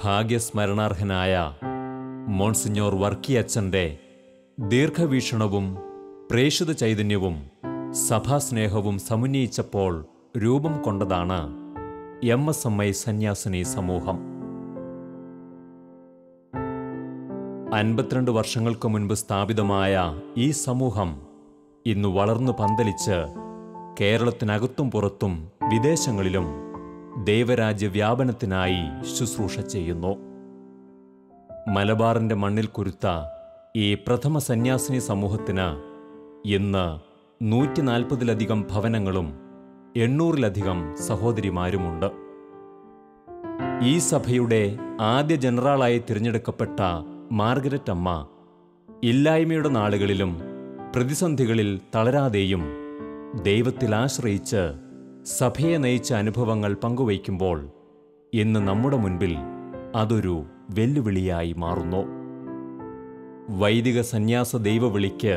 ഭാഗ്യസ്മരണാർഹനായ monsignor വർക്കിയച്ചൻ്റെ ദീർഘവീക്ഷണവും പ്രേഷിത ചൈതന്യവും സഭാസ്നേഹവും സമന്വയിച്ചപ്പോൾ രൂപം കൊണ്ടതാണ് MSMI സന്യാസിനി സമൂഹം. 52 വർഷങ്ങൾക്ക് മുൻപ് സ്ഥാപിതമായ ഈ സമൂഹം ഇന്ന് വളർന്നു പന്തലിച്ച് കേരളത്തിനകത്തും പുറത്തും വിദേശങ്ങളിലും ദൈവരാജ്യ വ്യാപനത്തിനായി ശുശ്രൂഷ ചെയ്യുന്നു. മലബാറിൻ്റെ മണ്ണിൽ കുരുത്ത ഈ പ്രഥമ സന്യാസിനി സമൂഹത്തിന് ഇന്ന് 140-ലധികം ഭവനങ്ങളും 800-ലധികം സഹോദരിമാരുമുണ്ട്. ഈ സഭയുടെ ആദ്യ ജനറാളായി തിരഞ്ഞെടുക്കപ്പെട്ട മാർഗരറ്റ് അമ്മ ഇല്ലായ്മയുടെ നാളുകളിലും പ്രതിസന്ധികളിൽ തളരാതെയും ദൈവത്തിൽ ആശ്രയിച്ച് സഭയെ നയിച്ച അനുഭവങ്ങൾ പങ്കുവയ്ക്കുമ്പോൾ ഇന്ന് നമ്മുടെ മുൻപിൽ അതൊരു വെല്ലുവിളിയായി മാറുന്നു. വൈദിക സന്യാസ ദൈവവിളിക്ക്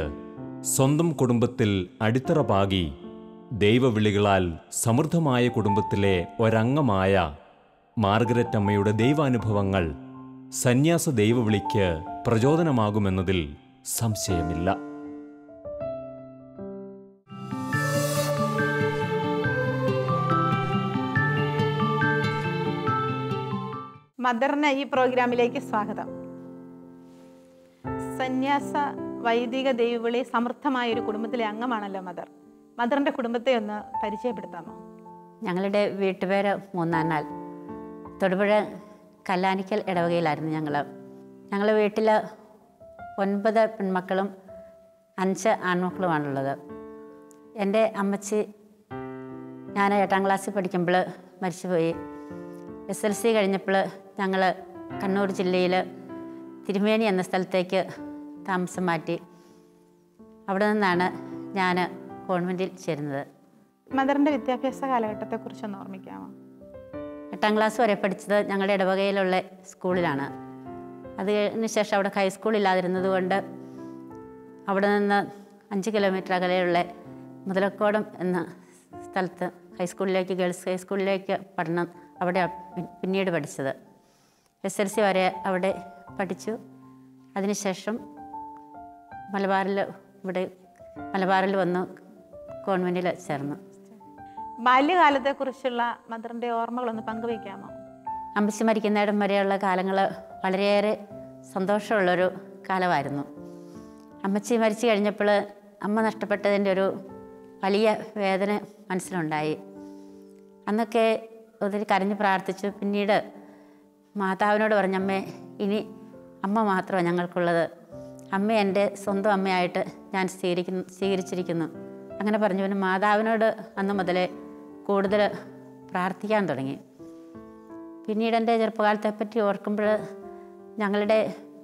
സ്വന്തം കുടുംബത്തിൽ അടിത്തറ പാകി ദൈവവിളികളാൽ സമൃദ്ധമായ കുടുംബത്തിലെ ഒരംഗമായ മാർഗരറ്റ് അമ്മയുടെ ദൈവാനുഭവങ്ങൾ സന്യാസ ദൈവവിളിക്ക് പ്രചോദനമാകുമെന്നതിൽ സംശയമില്ല. മദറിന് ഈ പ്രോഗ്രാമിലേക്ക് സ്വാഗതം. സന്യാസ വൈദിക ദൈവവിളി സമൃദ്ധമായ ഒരു കുടുംബത്തിലെ അംഗമാണല്ലോ മദർ. മദറിൻ്റെ കുടുംബത്തെ ഒന്ന് പരിചയപ്പെടുത്താമോ? ഞങ്ങളുടെ വീട്ടുപേര് മൂന്നാനാൽ, തൊടുപുഴ കല്ലാനിക്കൽ ഇടവകയിലായിരുന്നു ഞങ്ങൾ വീട്ടിൽ 9 പെൺമക്കളും 5 ആൺമക്കളുമാണുള്ളത്. എൻ്റെ അമ്മച്ചി ഞാൻ 8ാം ക്ലാസ്സിൽ പഠിക്കുമ്പോൾ മരിച്ചുപോയി. SLC കഴിഞ്ഞപ്പോൾ ഞങ്ങൾ കണ്ണൂർ ജില്ലയിൽ തിരുമേനി എന്ന സ്ഥലത്തേക്ക് താമസം മാറ്റി. അവിടെ നിന്നാണ് ഞാൻ കോൺവെൻറ്റിൽ ചേരുന്നത്. മദറിൻ്റെ വിദ്യാഭ്യാസ കാലഘട്ടത്തെക്കുറിച്ചൊന്ന് ഓർമ്മിക്കാമോ? 8ാം ക്ലാസ് വരെ പഠിച്ചത് ഞങ്ങളുടെ ഇടവകയിലുള്ള സ്കൂളിലാണ്. അതിന് ശേഷം അവിടെ ഹൈസ്കൂളില്ലാതിരുന്നത് കൊണ്ട് അവിടെ നിന്ന് 5 കിലോമീറ്റർ അകലെയുള്ള മുതലക്കോടം എന്ന സ്ഥലത്ത് ഹൈസ്കൂളിലേക്ക്, ഗേൾസ് ഹൈസ്കൂളിലേക്ക് പഠനം അവിടെ പിന്നീട് പഠിച്ചത്. SLC വരെ അവിടെ പഠിച്ചു. അതിനുശേഷം മലബാറിൽ വന്ന് കോൺവെൻറ്റിൽ ചേർന്നു. ബാല്യകാലത്തെക്കുറിച്ചുള്ള മദറിൻ്റെ ഓർമ്മകളൊന്ന് പങ്കുവയ്ക്കാമോ? അമ്മച്ചി മരിക്കുന്നിടം വരെയുള്ള കാലങ്ങൾ വളരെയേറെ സന്തോഷമുള്ളൊരു കാലമായിരുന്നു. അമ്മച്ചി മരിച്ചു കഴിഞ്ഞപ്പോൾ അമ്മ നഷ്ടപ്പെട്ടതിൻ്റെ ഒരു വലിയ വേദന മനസ്സിലുണ്ടായി. അന്നൊക്കെ ഒത്തിരി കരഞ്ഞ് പ്രാർത്ഥിച്ചു. പിന്നീട് മാതാവിനോട് പറഞ്ഞമ്മേ, ഇനി അമ്മ മാത്രമാണ് ഞങ്ങൾക്കുള്ളത്, അമ്മ എൻ്റെ സ്വന്തം അമ്മയായിട്ട് ഞാൻ സ്വീകരിച്ചിരിക്കുന്നു അങ്ങനെ പറഞ്ഞു. പിന്നെ മാതാവിനോട് അന്ന് മുതലേ കൂടുതൽ പ്രാർത്ഥിക്കാൻ തുടങ്ങി. പിന്നീട് എൻ്റെ ചെറുപ്പകാലത്തെപ്പറ്റി ഓർക്കുമ്പോൾ, ഞങ്ങളുടെ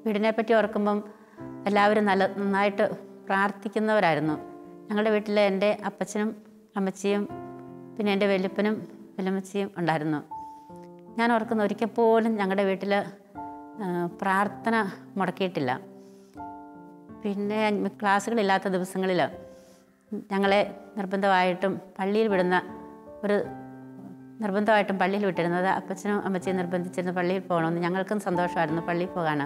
വീടിനെപ്പറ്റി ഓർക്കുമ്പം എല്ലാവരും നന്നായിട്ട് പ്രാർത്ഥിക്കുന്നവരായിരുന്നു. ഞങ്ങളുടെ വീട്ടിൽ എൻ്റെ അപ്പച്ചനും അമ്മച്ചിയും പിന്നെ എൻ്റെ വല്യപ്പനും വല്യമ്മച്ചിയും ഉണ്ടായിരുന്നു. ഞാൻ ഓർക്കുന്ന ഒരിക്കൽ പോലും ഞങ്ങളുടെ വീട്ടിൽ പ്രാർത്ഥന മുടക്കിയിട്ടില്ല. പിന്നെ ക്ലാസ്സുകളില്ലാത്ത ദിവസങ്ങളിൽ ഞങ്ങളെ നിർബന്ധമായിട്ടും പള്ളിയിൽ വിട്ടിരുന്നത് അപ്പച്ചനും അമ്മച്ചിയും നിർബന്ധിച്ചിരുന്നു പള്ളിയിൽ പോകണമെന്ന്. ഞങ്ങൾക്കും സന്തോഷമായിരുന്നു പള്ളിയിൽ പോകാൻ.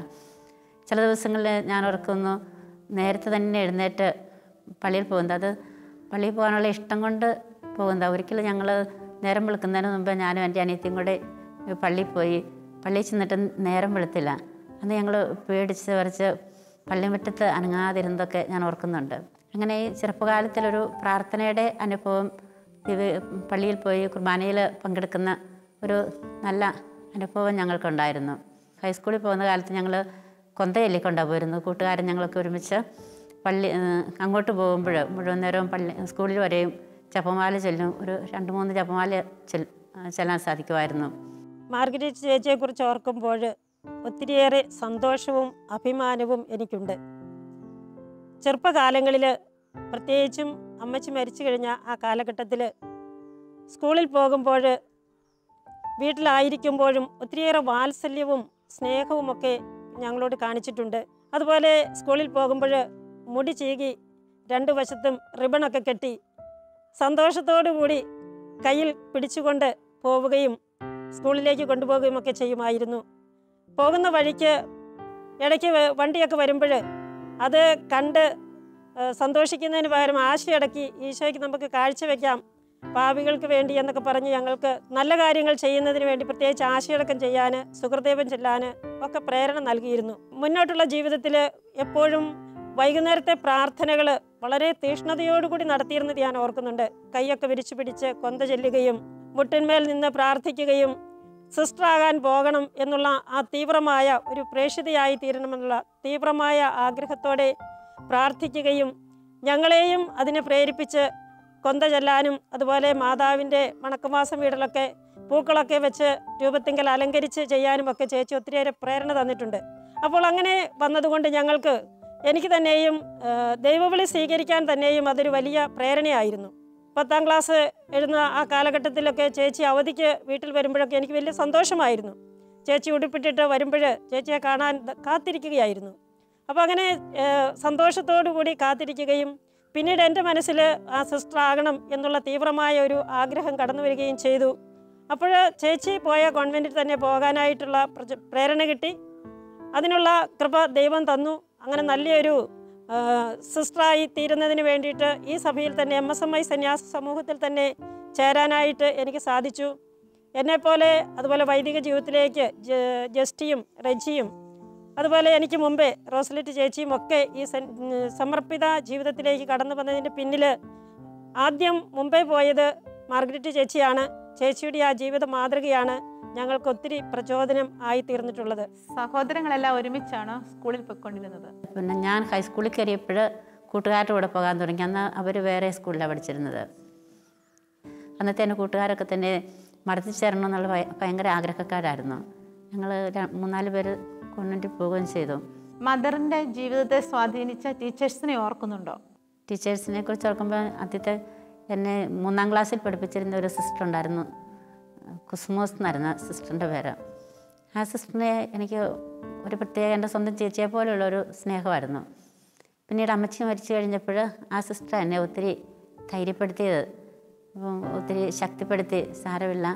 ചില ദിവസങ്ങളിൽ ഞാൻ ഓർക്കുന്നു നേരത്തെ തന്നെ എഴുന്നേറ്റ് പള്ളിയിൽ പോകുന്നത്. അത് പള്ളിയിൽ പോകാനുള്ള ഇഷ്ടം കൊണ്ട് പോകുന്നത്. ഒരിക്കലും ഞങ്ങൾ നേരം വെളുക്കുന്നതിന് മുമ്പ് ഞാനും എൻ്റെ അനിയത്തിയും കൂടെ പള്ളിയിൽ പോയി. പള്ളിയിൽ ചെന്നിട്ട് നേരം വെളുത്തില്ല. അന്ന് ഞങ്ങൾ പേടിച്ച് വരച്ച് പള്ളിമുറ്റത്ത് അനങ്ങാതിരുന്നതൊക്കെ ഞാൻ ഓർക്കുന്നുണ്ട്. അങ്ങനെ ഈ ചെറുപ്പകാലത്തിലൊരു പ്രാർത്ഥനയുടെ അനുഭവം, പള്ളിയിൽ പോയി കുർബാനയിൽ പങ്കെടുക്കുന്ന ഒരു നല്ല അനുഭവം ഞങ്ങൾക്കുണ്ടായിരുന്നു. ഹൈസ്കൂളിൽ പോകുന്ന കാലത്ത് ഞങ്ങൾ കൊന്തയല്ലിക്കൊണ്ടാണ് പോയിരുന്നു. കൂട്ടുകാരൻ ഞങ്ങളൊക്കെ ഒരുമിച്ച് അങ്ങോട്ട് പോകുമ്പോൾ മുഴുവൻ നേരവും സ്കൂളിൽ വരെയും ജപമാല ചൊല്ലും. ഒരു 2-3 ജപമാല ചെല്ലാൻ സാധിക്കുമായിരുന്നു. മാർഗരറ്റ് ചേച്ചിയെക്കുറിച്ച് ഓർക്കുമ്പോൾ ഒത്തിരിയേറെ സന്തോഷവും അഭിമാനവും എനിക്കുണ്ട്. ചെറുപ്പകാലങ്ങളിൽ, പ്രത്യേകിച്ചും അമ്മച്ചി മരിച്ചു കഴിഞ്ഞ ആ കാലഘട്ടത്തിൽ സ്കൂളിൽ പോകുമ്പോൾ, വീട്ടിലായിരിക്കുമ്പോഴും ഒത്തിരിയേറെ വാത്സല്യവും സ്നേഹവുമൊക്കെ ഞങ്ങളോട് കാണിച്ചിട്ടുണ്ട്. അതുപോലെ സ്കൂളിൽ പോകുമ്പോൾ മുടി ചീകി 2 വശത്തും റിബണൊക്കെ കെട്ടി സന്തോഷത്തോടു കൂടി കയ്യിൽ പിടിച്ചുകൊണ്ട് പോവുകയും സ്കൂളിലേക്ക് കൊണ്ടുപോവുകയും ഒക്കെ ചെയ്യുമായിരുന്നു. പോകുന്ന വഴിക്ക് ഇടയ്ക്ക് വണ്ടിയൊക്കെ വരുമ്പോൾ അത് കണ്ട് സന്തോഷിക്കുന്നതിന് പകരം ആശയടക്കി ഈശോയ്ക്ക് നമുക്ക് കാഴ്ചവെക്കാം പാപികൾക്ക് വേണ്ടി എന്നൊക്കെ പറഞ്ഞ് ഞങ്ങൾക്ക് നല്ല കാര്യങ്ങൾ ചെയ്യുന്നതിന് വേണ്ടി പ്രത്യേകിച്ച് ആശയടക്കം ചെയ്യാൻ, സുഹൃദേവൻ ചെല്ലാൻ ഒക്കെ പ്രേരണ നൽകിയിരുന്നു. മുന്നോട്ടുള്ള ജീവിതത്തിൽ എപ്പോഴും വൈകുന്നേരത്തെ പ്രാർത്ഥനകൾ വളരെ തീഷ്ണതയോടുകൂടി നടത്തിയിരുന്നത് ഞാൻ ഓർക്കുന്നുണ്ട്. കൈയൊക്കെ വിരിച്ചു പിടിച്ച് കൊന്ത ചെല്ലുകയും മുട്ടിന്മേൽ നിന്ന് പ്രാർത്ഥിക്കുകയും സിസ്റ്ററാകാൻ പോകണം എന്നുള്ള ആ തീവ്രമായ ഒരു പ്രേക്ഷിതയായി തീരണമെന്നുള്ള തീവ്രമായ ആഗ്രഹത്തോടെ പ്രാർത്ഥിക്കുകയും ഞങ്ങളെയും അതിനെ പ്രേരിപ്പിച്ച് കൊന്ത ചെല്ലാനും അതുപോലെ മാതാവിൻ്റെ വണക്കമാസം വീടുകളൊക്കെ പൂക്കളൊക്കെ വെച്ച് രൂപത്തിങ്കൽ അലങ്കരിച്ച് ചെയ്യാനും ഒക്കെ ചേച്ചി ഒത്തിരിയേറെ പ്രേരണ തന്നിട്ടുണ്ട്. അപ്പോൾ അങ്ങനെ വന്നതുകൊണ്ട് ഞങ്ങൾക്ക് എനിക്ക് തന്നെയും ദൈവവിളി സ്വീകരിക്കാൻ തന്നെയും അതൊരു വലിയ പ്രേരണയായിരുന്നു. 10ാം ക്ലാസ് എഴുതുന്ന ആ കാലഘട്ടത്തിലൊക്കെ ചേച്ചി അവധിക്ക് വീട്ടിൽ വരുമ്പോഴൊക്കെ എനിക്ക് വലിയ സന്തോഷമായിരുന്നു. ചേച്ചി ഉടുപ്പിട്ടിട്ട് വരുമ്പോൾ ചേച്ചിയെ കാണാൻ കാത്തിരിക്കുകയായിരുന്നു. അപ്പോൾ അങ്ങനെ സന്തോഷത്തോടു കൂടി കാത്തിരിക്കുകയും പിന്നീട് എൻ്റെ മനസ്സിൽ ആ സിസ്റ്റർ ആകണം എന്നുള്ള തീവ്രമായ ഒരു ആഗ്രഹം കടന്നു വരികയും ചെയ്തു. അപ്പോൾ ചേച്ചി പോയ കോൺവെൻറ്റിൽ തന്നെ പോകാനായിട്ടുള്ള പ്രേരണ കിട്ടി. അതിനുള്ള കൃപ ദൈവം തന്നു. അങ്ങനെ നല്ലൊരു സിസ്റ്ററായി തീരുന്നതിന് വേണ്ടിയിട്ട് ഈ സഭയിൽ തന്നെ MSMI സന്യാസ സമൂഹത്തിൽ തന്നെ ചേരാനായിട്ട് എനിക്ക് സാധിച്ചു. എന്നെപ്പോലെ അതുപോലെ വൈദിക ജീവിതത്തിലേക്ക് ജസ്റ്റിയും റെജിയും അതുപോലെ എനിക്ക് മുമ്പേ റോസ്ലിറ്റ് ചേച്ചിയും ഒക്കെ ഈ സമർപ്പിത ജീവിതത്തിലേക്ക് കടന്നു വന്നതിൻ്റെ പിന്നിൽ ആദ്യം മുമ്പേ പോയത് മാർഗരറ്റ് ചേച്ചിയാണ്. ചേച്ചിയുടെ ആ ജീവിത മാതൃകയാണ് ഞങ്ങൾക്ക് ഒത്തിരി പ്രചോദനം ആയി തീർന്നിട്ടുള്ളത്. സഹോദരങ്ങളെല്ലാം ഒരുമിച്ചാണ് സ്കൂളിൽ പോയിക്കൊണ്ടിരുന്നത്. പിന്നെ ഞാൻ ഹൈസ്കൂളിൽ കയറിയപ്പോൾ കൂട്ടുകാരുടെ കൂടെ പോകാൻ തുടങ്ങി. അന്ന് അവർ വേറെ സ്കൂളിലാണ് പഠിച്ചിരുന്നത്. അന്നത്തെ എൻ്റെ കൂട്ടുകാരൊക്കെ തന്നെ മടത്തി ചേരണം എന്നുള്ള ഭയങ്കര ആഗ്രഹക്കാരായിരുന്നു. ഞങ്ങൾ 3-4 പേര് കോൺവെൻറ്റിൽ പോവുകയും ചെയ്തു. മദറിൻ്റെ ജീവിതത്തെ സ്വാധീനിച്ച ടീച്ചേഴ്സിനെ ഓർക്കുന്നുണ്ടോ? ടീച്ചേഴ്സിനെ കുറിച്ച് ഓർക്കുമ്പോൾ ആദ്യത്തെ എന്നെ 3ാം ക്ലാസ്സിൽ പഠിപ്പിച്ചിരുന്ന ഒരു സിസ്റ്റർ ഉണ്ടായിരുന്നു. കുസുമോസ് എന്നായിരുന്നു സിസ്റ്ററിൻ്റെ പേര്. ആ സിസ്റ്ററിനെ എനിക്ക് ഒരു പ്രത്യേക എൻ്റെ സ്വന്തം ചേച്ചിയെ പോലെയുള്ളൊരു സ്നേഹമായിരുന്നു. പിന്നീട് അമ്മച്ചി മരിച്ചു കഴിഞ്ഞപ്പോൾ ആ സിസ്റ്റർ എന്നെ ഒത്തിരി ധൈര്യപ്പെടുത്തിയത്, ഒത്തിരി ശക്തിപ്പെടുത്തി. സാരമില്ല,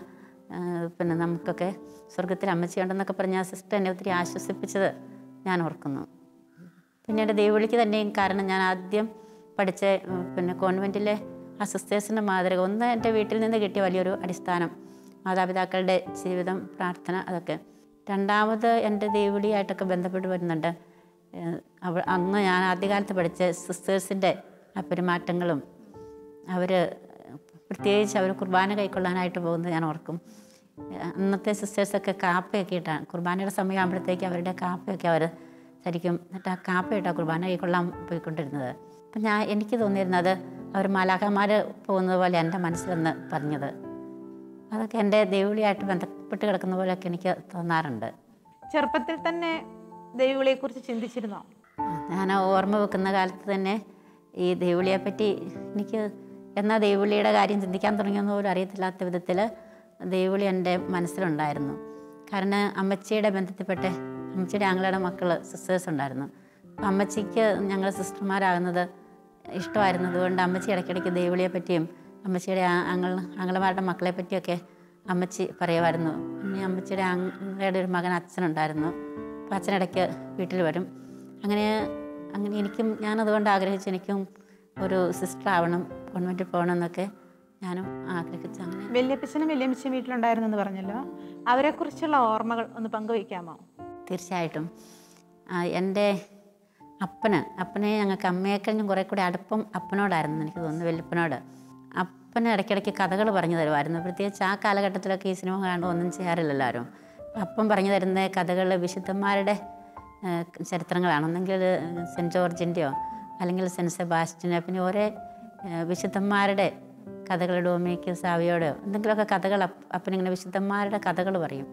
പിന്നെ നമുക്കൊക്കെ സ്വർഗത്തിൽ അമ്മച്ചി ഉണ്ടെന്നൊക്കെ പറഞ്ഞ് ആ സിസ്റ്റർ എന്നെ ഒത്തിരി ആശ്വസിപ്പിച്ചത് ഞാൻ ഓർക്കുന്നു. പിന്നീട് ദൈവവിളിക്ക് തന്നെയും കാരണം ഞാൻ ആദ്യം പഠിച്ച പിന്നെ കോൺവെൻറ്റിലെ ആ സിസ്റ്റേഴ്സിൻ്റെ മാതൃക ഒന്ന് എൻ്റെ വീട്ടിൽ നിന്ന് കിട്ടിയ വലിയൊരു അടിസ്ഥാനം, മാതാപിതാക്കളുടെ ജീവിതം, പ്രാർത്ഥന, അതൊക്കെ. രണ്ടാമത് എൻ്റെ ദൈവവിളിയായിട്ടൊക്കെ ബന്ധപ്പെട്ട് വരുന്നുണ്ട്. അന്ന് ഞാൻ ആദ്യകാലത്ത് പഠിച്ച സിസ്റ്റേഴ്സിൻ്റെ ആ പെരുമാറ്റങ്ങളും അവർ പ്രത്യേകിച്ച് അവർ കുർബാന കൈക്കൊള്ളാനായിട്ട് പോകുന്നത് ഞാൻ ഓർക്കും. അന്നത്തെ സിസ്റ്റേഴ്സൊക്കെ കാപ്പയൊക്കെ ഇട്ടാണ് കുർബാനയുടെ സമയമാകുമ്പോഴത്തേക്ക് അവരുടെ കാപ്പയൊക്കെ അവർ ശരിക്കും എന്നിട്ട് ആ കാപ്പയിട്ടാണ് കുർബാന കൈക്കൊള്ളാൻ പോയിക്കൊണ്ടിരുന്നത്. അപ്പം എനിക്ക് തോന്നിയിരുന്നത് അവർ മാലാഖമാർ പോകുന്നത് പോലെ എൻ്റെ മനസ്സിലെന്ന് പറഞ്ഞത്. അതൊക്കെ എൻ്റെ ദൈവവിളിയായിട്ട് ബന്ധപ്പെട്ട് കിടക്കുന്ന പോലെയൊക്കെ എനിക്ക് തോന്നാറുണ്ട്. ചെറുപ്പത്തിൽ തന്നെ ദൈവവിളിയെക്കുറിച്ച് ചിന്തിച്ചിരുന്നോ? ഞാൻ ഓർമ്മ വെക്കുന്ന കാലത്ത് തന്നെ ഈ ദൈവവിളിയെപ്പറ്റി എനിക്ക് എന്നാ ദൈവവിളിയുടെ കാര്യം ചിന്തിക്കാൻ തുടങ്ങിയെന്ന് പോലും അറിയത്തില്ലാത്ത വിധത്തിൽ ദൈവവിളി എൻ്റെ മനസ്സിലുണ്ടായിരുന്നു. കാരണം അമ്മച്ചിയുടെ ബന്ധത്തിൽപ്പെട്ട് അമ്മച്ചിയുടെ ആങ്ങളുടെ മക്കൾ സിസ്റ്റേഴ്സ് ഉണ്ടായിരുന്നു. അപ്പം അമ്മച്ചിക്ക് ഞങ്ങൾ സിസ്റ്റർമാരാകുന്നത് ഇഷ്ടമായിരുന്നതുകൊണ്ട് അമ്മച്ചി ഇടയ്ക്കിടയ്ക്ക് ദൈവവിളിയെ പറ്റിയും അമ്മച്ചിയുടെ ആങ്ങളമാരുടെ മക്കളെ പറ്റിയൊക്കെ അമ്മച്ചി പറയുമായിരുന്നു. പിന്നെ അമ്മച്ചിയുടെ ആങ്ങളുടെ ഒരു മകൻ അച്ഛനുണ്ടായിരുന്നു. അപ്പം അച്ഛനിടയ്ക്ക് വീട്ടിൽ വരും. അങ്ങനെ എനിക്കും ഞാനതുകൊണ്ട് ആഗ്രഹിച്ചു എനിക്കും ഒരു സിസ്റ്റർ ആവണം, കോൺവെൻറ്റിൽ പോകണം എന്നൊക്കെ ഞാനും ആഗ്രഹിച്ചു. അങ്ങനെ വല്യപ്പച്ചനും വല്യമ്മച്ചും വീട്ടിലുണ്ടായിരുന്നെന്ന് പറഞ്ഞല്ലോ, അവരെക്കുറിച്ചുള്ള ഓർമ്മകൾ ഒന്ന് പങ്കുവയ്ക്കാമോ? തീർച്ചയായിട്ടും. എൻ്റെ അപ്പനെ ഞങ്ങൾക്ക് അമ്മയെക്കഴിഞ്ഞും കുറേ കൂടി അടുപ്പം അപ്പനോടായിരുന്നു എനിക്ക് തോന്നുന്നു, വല്യപ്പനോട്. അപ്പന് ഇടയ്ക്കിടയ്ക്ക് കഥകൾ പറഞ്ഞു തരുമായിരുന്നു. പ്രത്യേകിച്ച് ആ കാലഘട്ടത്തിലൊക്കെ ഈ സിനിമ കാണുമ്പോൾ ഒന്നും ചെയ്യാറില്ലല്ലോ ആരും. അപ്പം പറഞ്ഞു തരുന്ന കഥകൾ വിശുദ്ധന്മാരുടെ ചരിത്രങ്ങളാണ്. ഒന്നെങ്കിൽ സെൻറ്റ് ജോർജിൻ്റെയോ അല്ലെങ്കിൽ സെൻറ്റ് സെബാസ്റ്റ്യനോ, പിന്നെ ഓരോ വിശുദ്ധന്മാരുടെ കഥകൾ, ഡോമിനിക്ക് സാവിയോടെയോ എന്തെങ്കിലുമൊക്കെ കഥകൾ അപ്പനിങ്ങനെ വിശുദ്ധന്മാരുടെ കഥകൾ പറയും.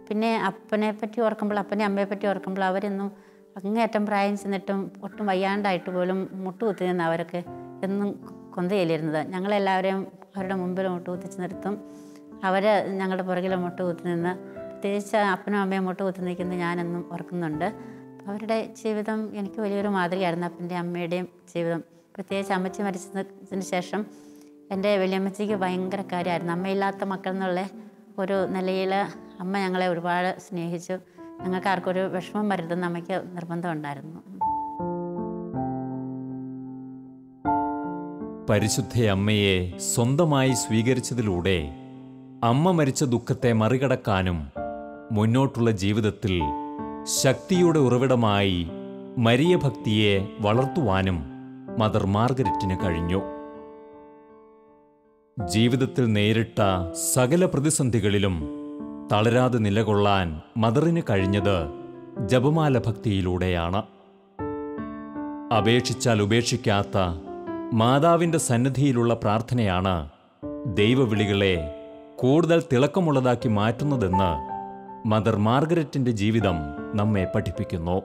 പിന്നെ അപ്പനെ പറ്റി ഓർക്കുമ്പോൾ, അപ്പനെ അമ്മയെ പറ്റി ഓർക്കുമ്പോൾ അവരെന്നും അങ്ങേയറ്റം പ്രായം ചെന്നിട്ടും ഒട്ടും വയ്യാണ്ടായിട്ട് പോലും മുട്ടുകുത്തി നിന്ന് അവരൊക്കെ എന്നും കൊന്തയിലിരുന്നത്. ഞങ്ങളെല്ലാവരെയും അവരുടെ മുമ്പിൽ മുട്ടുകുത്തിച്ച് നിർത്തും. അവർ ഞങ്ങളുടെ പുറകിൽ മുട്ടുകുത്തി നിന്ന്, പ്രത്യേകിച്ച് അപ്പനും അമ്മയും മുട്ടുകുത്തി നിൽക്കുന്നത് ഞാനെന്നും ഓർക്കുന്നുണ്ട്. അവരുടെ ജീവിതം എനിക്ക് വലിയൊരു മാതൃകയായിരുന്നു. അപ്പൻ്റെ അമ്മയുടെയും ജീവിതം, പ്രത്യേകിച്ച് അമ്മച്ചി മരിച്ചതിന് ശേഷം എൻ്റെ വലിയമ്മച്ചിക്ക് ഭയങ്കര കാര്യമായിരുന്നു. അമ്മയില്ലാത്ത മക്കൾ എന്നുള്ള ഒരു നിലയിൽ അമ്മ ഞങ്ങളെ ഒരുപാട് സ്നേഹിച്ചു. ഞങ്ങൾക്ക് ആർക്കും ഒരു വിഷമം വരരുതെന്ന് അമ്മയ്ക്ക് നിർബന്ധമുണ്ടായിരുന്നു. പരിശുദ്ധയമ്മയെ സ്വന്തമായി സ്വീകരിച്ചതിലൂടെ അമ്മ മരിച്ച ദുഃഖത്തെ മറികടക്കാനും മുന്നോട്ടുള്ള ജീവിതത്തിൽ ശക്തിയുടെ ഉറവിടമായി മരിയ ഭക്തിയെ വളർത്തുവാനും മദർ മാർഗരറ്റിന് കഴിഞ്ഞു. ജീവിതത്തിൽ നേരിട്ട സകല പ്രതിസന്ധികളിലും തളരാതെ നിലകൊള്ളാൻ മദറിന് കഴിഞ്ഞത് ജപമാല ഭക്തിയിലൂടെയാണ്. അപേക്ഷിച്ചാൽ ഉപേക്ഷിക്കാത്ത മാതാവിൻ്റെ സന്നിധിയിലുള്ള പ്രാർത്ഥനയാണ് ദൈവവിളികളെ കൂടുതൽ തിളക്കമുള്ളതാക്കി മാറ്റുന്നതെന്ന് മദർ മാർഗരറ്റിൻ്റെ ജീവിതം നമ്മെ പഠിപ്പിക്കുന്നു.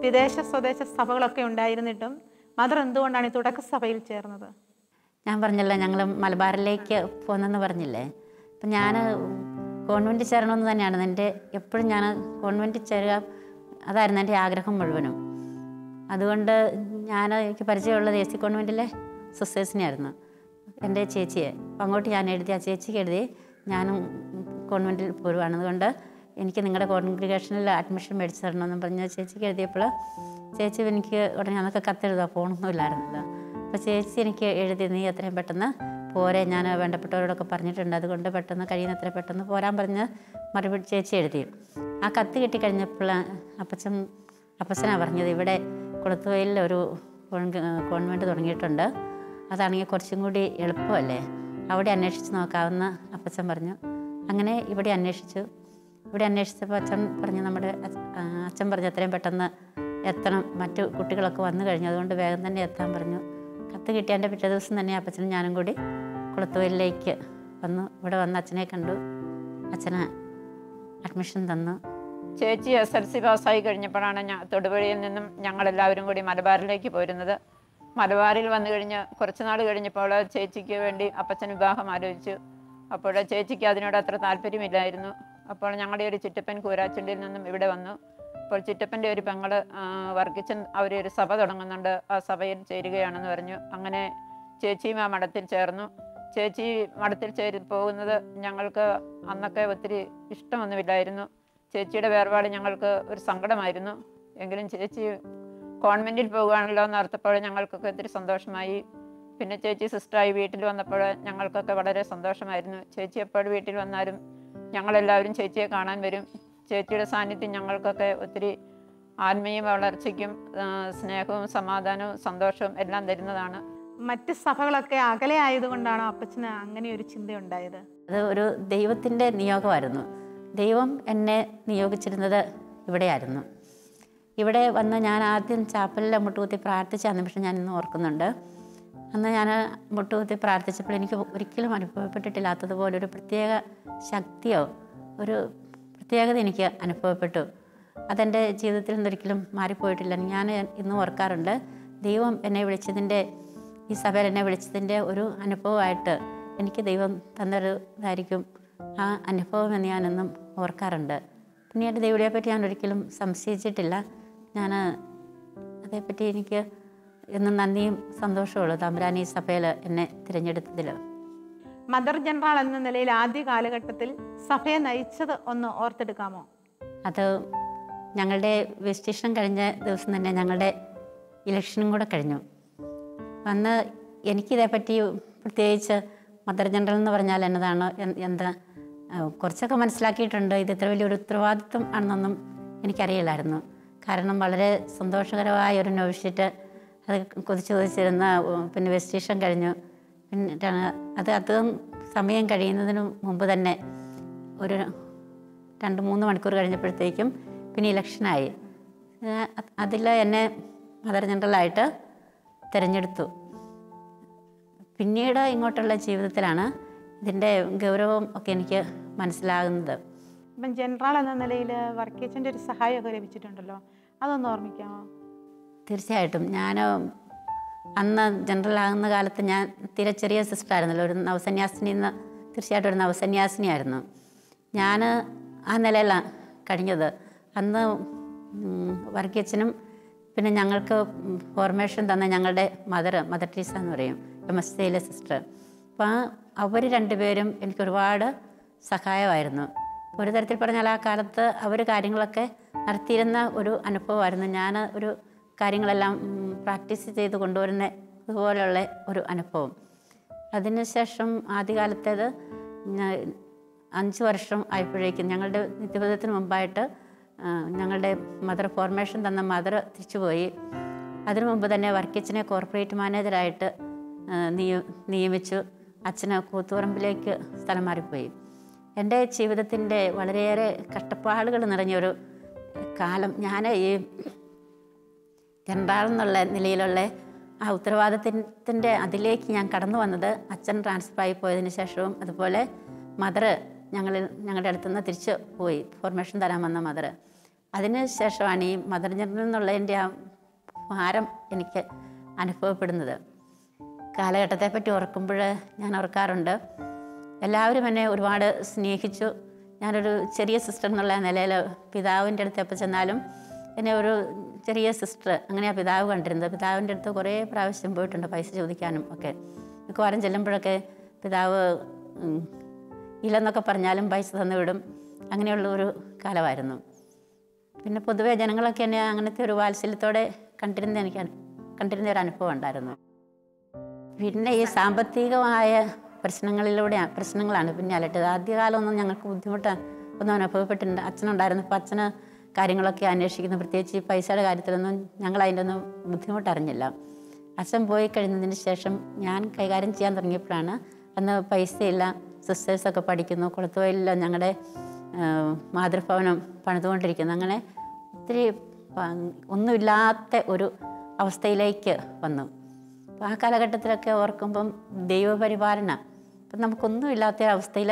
വിദേശ സ്വദേശ സഭകളൊക്കെ ഉണ്ടായിരുന്നിട്ടും മദർ എന്തുകൊണ്ടാണ് ഈ തുടക്ക സഭയിൽ ചേർന്നത്? ഞാൻ പറഞ്ഞല്ലോ, ഞങ്ങൾ മലബാറിലേക്ക് പോകുന്നെന്ന് പറഞ്ഞില്ലേ. അപ്പം ഞാൻ കോൺവെൻറ്റിൽ ചേരണമെന്ന് തന്നെയാണ് എപ്പോഴും ഞാൻ കോൺവെൻറ്റിൽ ചേരുക, അതായിരുന്നു എൻ്റെ ആഗ്രഹം മുഴുവനും. അതുകൊണ്ട് എനിക്ക് പരിചയമുള്ളത് എസ് സി കോൺവെൻറ്റിലെ സിസ്റ്റേഴ്സിനെയായിരുന്നു, എൻ്റെ ചേച്ചിയെ. അപ്പം അങ്ങോട്ട് ഞാൻ എഴുതി, ആ ചേച്ചിക്ക് എഴുതി ഞാനും കോൺവെൻറ്റിൽ പോരുവാണ്, അതുകൊണ്ട് എനിക്ക് നിങ്ങളുടെ കോൺഗ്രിഗേഷനിൽ അഡ്മിഷൻ മേടിച്ച് തരണമെന്ന് പറഞ്ഞ് ചേച്ചിക്ക് എഴുതിയപ്പോൾ ചേച്ചി എനിക്ക് ഉടനെ അതൊക്കെ കത്തെഴുതുക, പോകണമൊന്നുമില്ലായിരുന്നല്ലോ. അപ്പോൾ ചേച്ചി എനിക്ക് എഴുതി, നീ എത്രയും പെട്ടെന്ന് പോരെ, ഞാൻ വേണ്ടപ്പെട്ടവരോടൊക്കെ പറഞ്ഞിട്ടുണ്ട്, അതുകൊണ്ട് പെട്ടെന്ന് കഴിയുന്ന എത്രയും പെട്ടെന്ന് പോരാൻ പറഞ്ഞ് മറുപടി ചേച്ചി എഴുതി. ആ കത്ത് കിട്ടിക്കഴിഞ്ഞപ്പോൾ അപ്പച്ചനാണ് പറഞ്ഞത്, ഇവിടെ കുളത്തുവയലിൽ ഒരു കോൺവെൻറ്റ് തുടങ്ങിയിട്ടുണ്ട്, അതാണെങ്കിൽ കുറച്ചും കൂടി എളുപ്പമല്ലേ, അവിടെ അന്വേഷിച്ച് നോക്കാമെന്ന് അപ്പച്ചൻ പറഞ്ഞു. അങ്ങനെ ഇവിടെ അന്വേഷിച്ചു. ഇവിടെ അന്വേഷിച്ചപ്പോൾ അച്ഛൻ പറഞ്ഞു എത്രയും പെട്ടെന്ന് എത്തണം, മറ്റു കുട്ടികളൊക്കെ വന്നു കഴിഞ്ഞു, അതുകൊണ്ട് വേഗം തന്നെ എത്താൻ പറഞ്ഞു. കത്ത് കിട്ടിയതിൻ്റെ പിറ്റേ ദിവസം തന്നെ അപ്പച്ചനും ഞാനും കൂടി കുളത്തുവയലിലേക്ക് വന്നു. ഇവിടെ വന്ന് അച്ഛനെ കണ്ടു, അച്ഛന് അഡ്മിഷൻ തന്നു. ചേച്ചി SLC പാസ്സായി കഴിഞ്ഞപ്പോഴാണ് തൊടുപുഴയിൽ നിന്നും ഞങ്ങളെല്ലാവരും കൂടി മലബാറിലേക്ക് പോരുന്നത്. മലബാറിൽ വന്നു കഴിഞ്ഞ് കുറച്ച് നാൾ കഴിഞ്ഞപ്പോൾ ചേച്ചിക്ക് വേണ്ടി അപ്പച്ചൻ വിവാഹം ആലോചിച്ചു. അപ്പോൾ ചേച്ചിക്ക് അതിനോട് അത്ര താല്പര്യമില്ലായിരുന്നു. അപ്പോൾ ഞങ്ങളുടെ ഒരു ചിറ്റപ്പൻ കൂരാച്ചുണ്ടിയിൽ നിന്നും ഇവിടെ വന്നു. അപ്പോൾ ചിറ്റപ്പൻ്റെ ഒരു പെങ്ങള് വർക്കിച്ചൻ അവരൊരു സഭ തുടങ്ങുന്നുണ്ട്, ആ സഭയിൽ ചേരുകയാണെന്ന് പറഞ്ഞു. അങ്ങനെ ചേച്ചിയും ആ മഠത്തിൽ ചേർന്നു. ചേച്ചി മഠത്തിൽ പോകുന്നത് ഞങ്ങൾക്ക് അന്നൊക്കെ ഒത്തിരി ഇഷ്ടമൊന്നുമില്ലായിരുന്നു. ചേച്ചിയുടെ വേർപാട് ഞങ്ങൾക്ക് ഒരു സങ്കടമായിരുന്നു. എങ്കിലും ചേച്ചി കോൺവെൻറ്റിൽ പോകുകയാണല്ലോ എന്ന് ഓർത്തപ്പോൾ ഞങ്ങൾക്കൊക്കെ ഒത്തിരി സന്തോഷമായി. പിന്നെ ചേച്ചി സിസ്റ്ററായി വീട്ടിൽ വന്നപ്പോൾ ഞങ്ങൾക്കൊക്കെ വളരെ സന്തോഷമായിരുന്നു. ചേച്ചി എപ്പോഴും വീട്ടിൽ വന്നാലും ഞങ്ങളെല്ലാവരും ചേച്ചിയെ കാണാൻ വരും. ചേച്ചിയുടെ സാന്നിധ്യം ഞങ്ങൾക്കൊക്കെ ഒത്തിരി ആത്മീയ വളർച്ചയ്ക്കും സ്നേഹവും സമാധാനവും സന്തോഷവും എല്ലാം തരുന്നതാണ്. മറ്റ് സഭകളൊക്കെ അകലെ ആയതുകൊണ്ടാണ് അപ്പച്ചന് അങ്ങനെ ഒരു ചിന്തയുണ്ടായത്? അത് ഒരു ദൈവത്തിൻ്റെ നിയോഗമായിരുന്നു. ദൈവം എന്നെ നിയോഗിച്ചിരുന്നത് ഇവിടെയായിരുന്നു. ഇവിടെ വന്ന് ഞാൻ ആദ്യം ചാപ്പലിൽ മുട്ടുകുത്തി പ്രാർത്ഥിച്ച നിമിഷം ഞാൻ ഇന്ന് ഓർക്കുന്നുണ്ട്. അന്ന് ഞാൻ മുട്ടുകുത്തി പ്രാർത്ഥിച്ചപ്പോൾ എനിക്ക് ഒരിക്കലും അനുഭവപ്പെട്ടിട്ടില്ലാത്തതുപോലെ ഒരു പ്രത്യേക ശക്തിയോ ഒരു പ്രത്യേകത എനിക്ക് അനുഭവപ്പെട്ടു. അതെൻ്റെ ജീവിതത്തിൽ നിന്നൊരിക്കലും മാറിപ്പോയിട്ടില്ല. ഞാൻ ഇന്നും ഓർക്കാറുണ്ട്. ദൈവം എന്നെ വിളിച്ചതിൻ്റെ, ഈ സഭയിൽ എന്നെ വിളിച്ചതിൻ്റെ ഒരു അനുഭവമായിട്ട് എനിക്ക് ദൈവം തന്നൊരു ഇതായിരിക്കും ആ അനുഭവം എന്ന് ഞാനെന്നും ഓർക്കാറുണ്ട്. പിന്നീട് ദൈവത്തെ പറ്റി ഞാൻ ഒരിക്കലും സംശയിച്ചിട്ടില്ല. ഞാൻ അതേപ്പറ്റി എനിക്ക് എന്നും നന്ദിയും സന്തോഷമുള്ളൂ തമ്പുരാൻ ഈ സഭയിൽ എന്നെ തിരഞ്ഞെടുത്തതിൽ. മദർ ജനറൽ എന്ന നിലയിൽ ആദ്യ കാലഘട്ടത്തിൽ സഭയെ നയിച്ചത് ഒന്ന് ഓർത്തെടുക്കാമോ? അത് ഞങ്ങളുടെ രജിസ്ട്രേഷൻ കഴിഞ്ഞ ദിവസം തന്നെ ഞങ്ങളുടെ ഇലക്ഷനും കൂടെ കഴിഞ്ഞു. അന്ന് എനിക്കിതേപ്പറ്റി പ്രത്യേകിച്ച് മദർ ജനറൽ എന്ന് പറഞ്ഞാൽ എന്നതാണ്, എന്താ കുറച്ചൊക്കെ മനസ്സിലാക്കിയിട്ടുണ്ട്. ഇത് ഇത്ര വലിയൊരു ഉത്തരവാദിത്വം ആണെന്നൊന്നും എനിക്കറിയില്ലായിരുന്നു. കാരണം വളരെ സന്തോഷകരമായ ഒരു നോവിഷ്യറ്റ് അത് കൊതിച്ചിരുന്ന പിന്നെ രജിസ്ട്രേഷൻ കഴിഞ്ഞു. പിന്നെ അത് സമയം കഴിയുന്നതിന് മുമ്പ് തന്നെ ഒരു 2-3 മണിക്കൂർ കഴിഞ്ഞപ്പോഴത്തേക്കും പിന്നെ ഇലക്ഷനായി. അതിൽ എന്നെ മദർ ജനറലായിട്ട് തിരഞ്ഞെടുത്തു. പിന്നീട് ഇങ്ങോട്ടുള്ള ജീവിതത്തിലാണ് ഇതിൻ്റെ ഗൗരവം ഒക്കെ എനിക്ക് മനസ്സിലാകുന്നത്. ഇപ്പം ജനറൽ എന്ന നിലയിൽ വർക്കേച്ചൻ്റെ ഒരു സഹായമൊക്കെ ലഭിച്ചിട്ടുണ്ടല്ലോ, അതൊന്ന് ഓർമ്മിക്കാമോ? തീർച്ചയായിട്ടും. ഞാൻ അന്ന് ജനറലാകുന്ന കാലത്ത് ഞാൻ തീരെ ചെറിയ സിസ്റ്ററായിരുന്നല്ലോ, ഒരു നവസന്യാസിനി എന്ന്, തീർച്ചയായിട്ടും ഒരു നവസന്യാസിനിയായിരുന്നു ഞാൻ. ആ നിലയിലാണ് കഴിഞ്ഞത്. അന്ന് വർഗീച്ചനും പിന്നെ ഞങ്ങൾക്ക് ഫോർമേഷൻ തന്ന ഞങ്ങളുടെ മദർ ട്രീസ എന്ന് പറയും, MSCയിലെ സിസ്റ്റർ. അപ്പോൾ അവർ രണ്ടുപേരും എനിക്കൊരുപാട് സഹായമായിരുന്നു. ഒരു തരത്തിൽ പറഞ്ഞാൽ ആ കാലത്ത് അവർ കാര്യങ്ങളൊക്കെ നടത്തിയിരുന്ന ഒരു അനുഭവമായിരുന്നു. ഞാൻ ഒരു കാര്യങ്ങളെല്ലാം പ്രാക്ടീസ് ചെയ്ത് കൊണ്ടുവരുന്ന ഇതുപോലെയുള്ള ഒരു അനുഭവം. അതിനുശേഷം ആദ്യകാലത്തേത് 5 വർഷം ആയപ്പോഴേക്കും ഞങ്ങളുടെ നിത്യബന്ധത്തിന് മുമ്പായിട്ട് ഞങ്ങളുടെ മദർ ഫോർമേഷൻ തന്ന മദർ തിരിച്ചുപോയി. അതിനു മുമ്പ് തന്നെ വർക്കിച്ചിനെ കോർപ്പറേറ്റ് മാനേജറായിട്ട് നിയമിച്ചു. അച്ഛന് കൂത്തുപറമ്പിലേക്ക് സ്ഥലം മാറിപ്പോയി. എൻ്റെ ജീവിതത്തിൻ്റെ വളരെയേറെ കഷ്ടപ്പാടുകൾ നിറഞ്ഞൊരു കാലം. ഞാൻ ഈ രണ്ടാളെന്നുള്ള നിലയിലുള്ള ആ ഉത്തരവാദിത്തത്തിൻ്റെ അതിലേക്ക് ഞാൻ കടന്നു വന്നത് അച്ഛൻ ട്രാൻസ്ഫറായി പോയതിന് ശേഷവും, അതുപോലെ മദർ ഞങ്ങളുടെ അടുത്തുനിന്ന് തിരിച്ച് പോയി, ഫോർമേഷൻ തരാൻ വന്ന മദർ. അതിന് ശേഷമാണ് ഈ മദർ ജനറൽ എന്നുള്ളതിൻ്റെ ആ ഭാരം എനിക്ക് അനുഭവപ്പെടുന്നത്. കാലഘട്ടത്തെപ്പറ്റി ഓർക്കുമ്പോൾ ഞാൻ ഓർക്കാറുണ്ട്, എല്ലാവരും എന്നെ ഒരുപാട് സ്നേഹിച്ചു. ഞാനൊരു ചെറിയ സിസ്റ്റർ എന്നുള്ള നിലയിൽ പിതാവിൻ്റെ അടുത്ത് എപ്പോൾ ചെന്നാലും എന്നെ ഒരു ചെറിയ സിസ്റ്റർ അങ്ങനെയാണ് പിതാവ് കണ്ടിരുന്നത്. പിതാവിൻ്റെ അടുത്ത് കുറേ പ്രാവശ്യം പോയിട്ടുണ്ട് പൈസ ചോദിക്കാനും ഒക്കെ. മിക്കവാറും ചെല്ലുമ്പോഴൊക്കെ പിതാവ് ഇല്ലെന്നൊക്കെ പറഞ്ഞാലും പൈസ തന്നു വിടും. അങ്ങനെയുള്ള ഒരു കാലമായിരുന്നു. പിന്നെ പൊതുവെ ജനങ്ങളൊക്കെ എന്നെ അങ്ങനത്തെ ഒരു വാത്സല്യത്തോടെ കണ്ടിരുന്ന ഒരു അനുഭവം ഉണ്ടായിരുന്നു. പിന്നെ ഈ സാമ്പത്തികമായ പ്രശ്നങ്ങളാണ് പിന്നെ അലട്ടത്. ആദ്യകാലമൊന്നും ഞങ്ങൾക്ക് ബുദ്ധിമുട്ട് ഒന്നും അനുഭവപ്പെട്ടിട്ടുണ്ട്. അച്ഛനുണ്ടായിരുന്നപ്പോൾ അച്ഛന് കാര്യങ്ങളൊക്കെ അന്വേഷിക്കുന്നു. പ്രത്യേകിച്ച് ഈ പൈസയുടെ കാര്യത്തിലൊന്നും ഞങ്ങൾ അതിൻ്റെ ഒന്നും ബുദ്ധിമുട്ടറിഞ്ഞില്ല. അച്ഛൻ പോയി കഴിഞ്ഞതിന് ശേഷം ഞാൻ കൈകാര്യം ചെയ്യാൻ തുടങ്ങിയപ്പോഴാണ് അന്ന് പൈസയില്ല, സിസ്റ്റേഴ്സൊക്കെ പഠിക്കുന്നു, കുളത്തുവയലിൽ ഞങ്ങളുടെ മാതൃഭവനം പണിതുകൊണ്ടിരിക്കുന്നു. അങ്ങനെ ഒത്തിരി ഒന്നുമില്ലാത്ത ഒരു അവസ്ഥയിലേക്ക് വന്നു. അപ്പോൾ ആ കാലഘട്ടത്തിലൊക്കെ ഓർക്കുമ്പം ദൈവപരിപാലന, ഇപ്പം നമുക്കൊന്നുമില്ലാത്ത അവസ്ഥയിൽ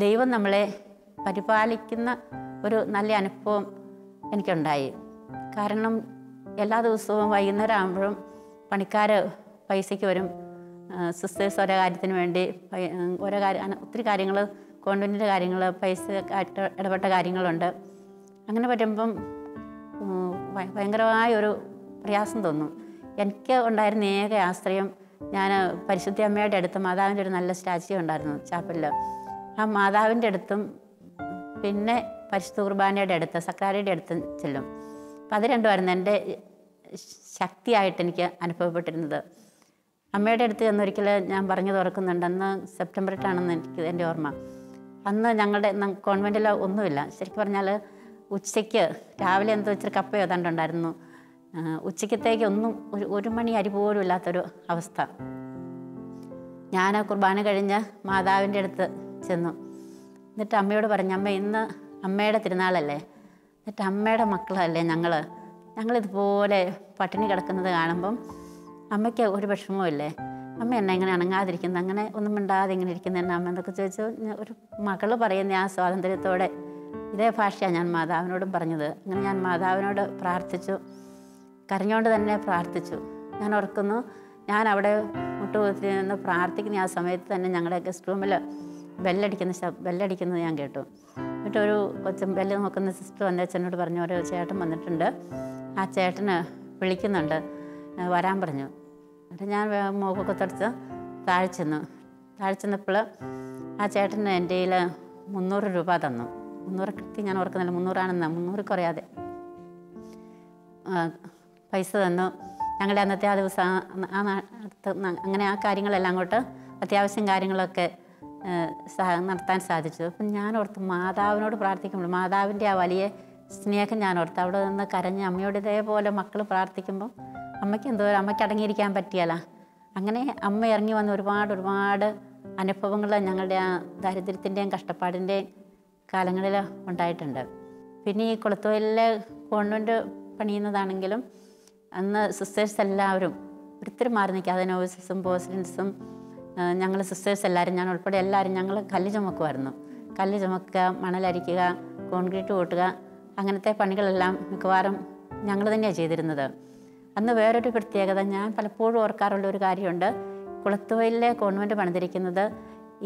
ദൈവം നമ്മളെ പരിപാലിക്കുന്ന ഒരു നല്ല അനുഭവം എനിക്കുണ്ടായി. കാരണം എല്ലാ ദിവസവും വൈകുന്നേരം ആകുമ്പോഴും പണിക്കാർ പൈസയ്ക്ക് വരും. സിസ്റ്റേഴ്സ് ഓരോ കാര്യത്തിന് വേണ്ടി ഒത്തിരി കാര്യങ്ങൾ, കോൺവെൻറ്റിൻ്റെ കാര്യങ്ങൾ, പൈസ ആയിട്ട് ഇടപെട്ട കാര്യങ്ങളുണ്ട്. അങ്ങനെ വരുമ്പം ഭയങ്കരമായ ഒരു പ്രയാസം തോന്നും. എനിക്ക് ഉണ്ടായിരുന്ന ഏക ആശ്രയം, ഞാൻ പരിശുദ്ധ അമ്മയുടെ അടുത്ത് മാതാവിൻ്റെ ഒരു നല്ല സ്റ്റാച്യു ഉണ്ടായിരുന്നു ചാപ്പലിൽ. ആ മാതാവിൻ്റെ അടുത്തും പിന്നെ പരിശുദ്ധ കുർബാനയുടെ അടുത്ത്, സക്രാരിയുടെ അടുത്ത് ചെല്ലും. അപ്പം അത് രണ്ടുമായിരുന്നു എൻ്റെ ശക്തിയായിട്ട് എനിക്ക് അനുഭവപ്പെട്ടിരുന്നത്. അമ്മയുടെ അടുത്ത് ചെന്നൊരിക്കൽ ഞാൻ പറഞ്ഞു തുറക്കുന്നുണ്ട്, അന്ന് സെപ്റ്റംബർ 8 എനിക്ക് എൻ്റെ ഓർമ്മ. അന്ന് ഞങ്ങളുടെ കോൺവെൻറ്റിൽ ഒന്നുമില്ല. ശരിക്കും പറഞ്ഞാൽ ഉച്ചയ്ക്ക് രാവിലെ എന്തോ ഇച്ചിരി കപ്പയോ ഏതാണ്ടുണ്ടായിരുന്നു. ഉച്ചയ്ക്കത്തേക്ക് ഒന്നും ഒരു മണി അരി പോലും ഇല്ലാത്തൊരു അവസ്ഥ. ഞാൻ കുർബാന കഴിഞ്ഞ് മാതാവിൻ്റെ അടുത്ത് ചെന്നു. എന്നിട്ട് അമ്മയോട് പറഞ്ഞു, അമ്മ ഇന്ന് അമ്മയുടെ തിരുനാളല്ലേ, എന്നിട്ട് അമ്മയുടെ മക്കളല്ലേ ഞങ്ങളിതുപോലെ പട്ടിണി കിടക്കുന്നത് കാണുമ്പം അമ്മയ്ക്ക് ഒരു വിഷമവും ഇല്ലേ, അമ്മ എന്നെ ഇങ്ങനെ അനങ്ങാതിരിക്കുന്നത്, അങ്ങനെ ഒന്നും മിണ്ടാതെ ഇങ്ങനെ ഇരിക്കുന്നത് അമ്മ എന്നൊക്കെ ചോദിച്ചു. ഒരു മകൾ പറയുന്ന ആ സ്വാതന്ത്ര്യത്തോടെ ഇതേ ഭാഷയാണ് ഞാൻ മാതാവിനോടും പറഞ്ഞത്. അങ്ങനെ ഞാൻ മാതാവിനോട് പ്രാർത്ഥിച്ചു, കരഞ്ഞുകൊണ്ട് തന്നെ പ്രാർത്ഥിച്ചു. ഞാൻ ഓർക്കുന്നു, ഞാൻ അവിടെ മുട്ടുകുത്തി നിന്ന് പ്രാർത്ഥിക്കുന്ന ആ സമയത്ത് തന്നെ ഞങ്ങളുടെ ഗസ്റ്റ് റൂമിൽ ബെല്ലടിക്കുന്നത് ഞാൻ കേട്ടു. എന്നിട്ട് ഒരു കൊച്ചും ബെല്ല് നോക്കുന്ന സിസ്റ്റർ വന്ന അച്ഛനോട് പറഞ്ഞു, ഒരു ചേട്ടൻ വന്നിട്ടുണ്ട്, ആ ചേട്ടന് വിളിക്കുന്നുണ്ട്, വരാൻ പറഞ്ഞു. എന്നിട്ട് ഞാൻ മൂക്കൊക്കെ തുടച്ച് താഴെ ചെന്നപ്പോൾ ആ ചേട്ടന് എൻ്റെ കയ്യിൽ 300 രൂപ തന്നു. 300 കൃത്യം ഞാൻ ഓർക്കുന്നില്ല, 300 300 കുറയാതെ പൈസ തന്നു. ഞങ്ങളുടെ അന്നത്തെ ആ ദിവസം അങ്ങനെ ആ കാര്യങ്ങളെല്ലാം അങ്ങോട്ട് അത്യാവശ്യം കാര്യങ്ങളൊക്കെ നടത്താൻ സാധിച്ചു. അപ്പം ഞാൻ ഓർത്ത് മാതാവിനോട് പ്രാർത്ഥിക്കുമ്പോൾ മാതാവിൻ്റെ ആ വലിയ സ്നേഹം ഞാൻ ഓർത്ത് അവിടെ നിന്ന് കരഞ്ഞ് അമ്മയോട് ഇതേപോലെ മക്കൾ പ്രാർത്ഥിക്കുമ്പം അമ്മയ്ക്ക് അടങ്ങിയിരിക്കാൻ പറ്റിയല്ല. അങ്ങനെ അമ്മ ഇറങ്ങി വന്ന് ഒരുപാട് അനുഭവങ്ങൾ ഞങ്ങളുടെ ആ ദാരിദ്ര്യത്തിൻ്റെയും കഷ്ടപ്പാടിൻ്റെയും കാലങ്ങളിൽ ഉണ്ടായിട്ടുണ്ട്. പിന്നെ ഈ കുളത്തുവയലിലെ കോൺവെൻറ്റ് പണിയുന്നതാണെങ്കിലും അന്ന് സിസ്റ്റേഴ്സ് എല്ലാവരും ഒത്തിരി മാറി നിൽക്കാതെ നോവിസസും പോസിഡൻസും ഞങ്ങൾ സിസ്റ്റേഴ്സ് എല്ലാവരും, ഞാൻ ഉൾപ്പെടെ എല്ലാവരും ഞങ്ങൾ കല്ല് ചുമക്കുമായിരുന്നു. കല്ല് ചുമക്കുക, മണലരിക്കുക, കോൺക്രീറ്റ് കൂട്ടുക, അങ്ങനത്തെ പണികളെല്ലാം മിക്കവാറും ഞങ്ങൾ തന്നെയാണ് ചെയ്തിരുന്നത്. അന്ന് വേറൊരു പ്രത്യേകത ഞാൻ പലപ്പോഴും ഓർക്കാറുള്ള ഒരു കാര്യമുണ്ട്. കുളത്തുവയലിലെ കോൺവെൻറ്റ് പണിതിരിക്കുന്നത്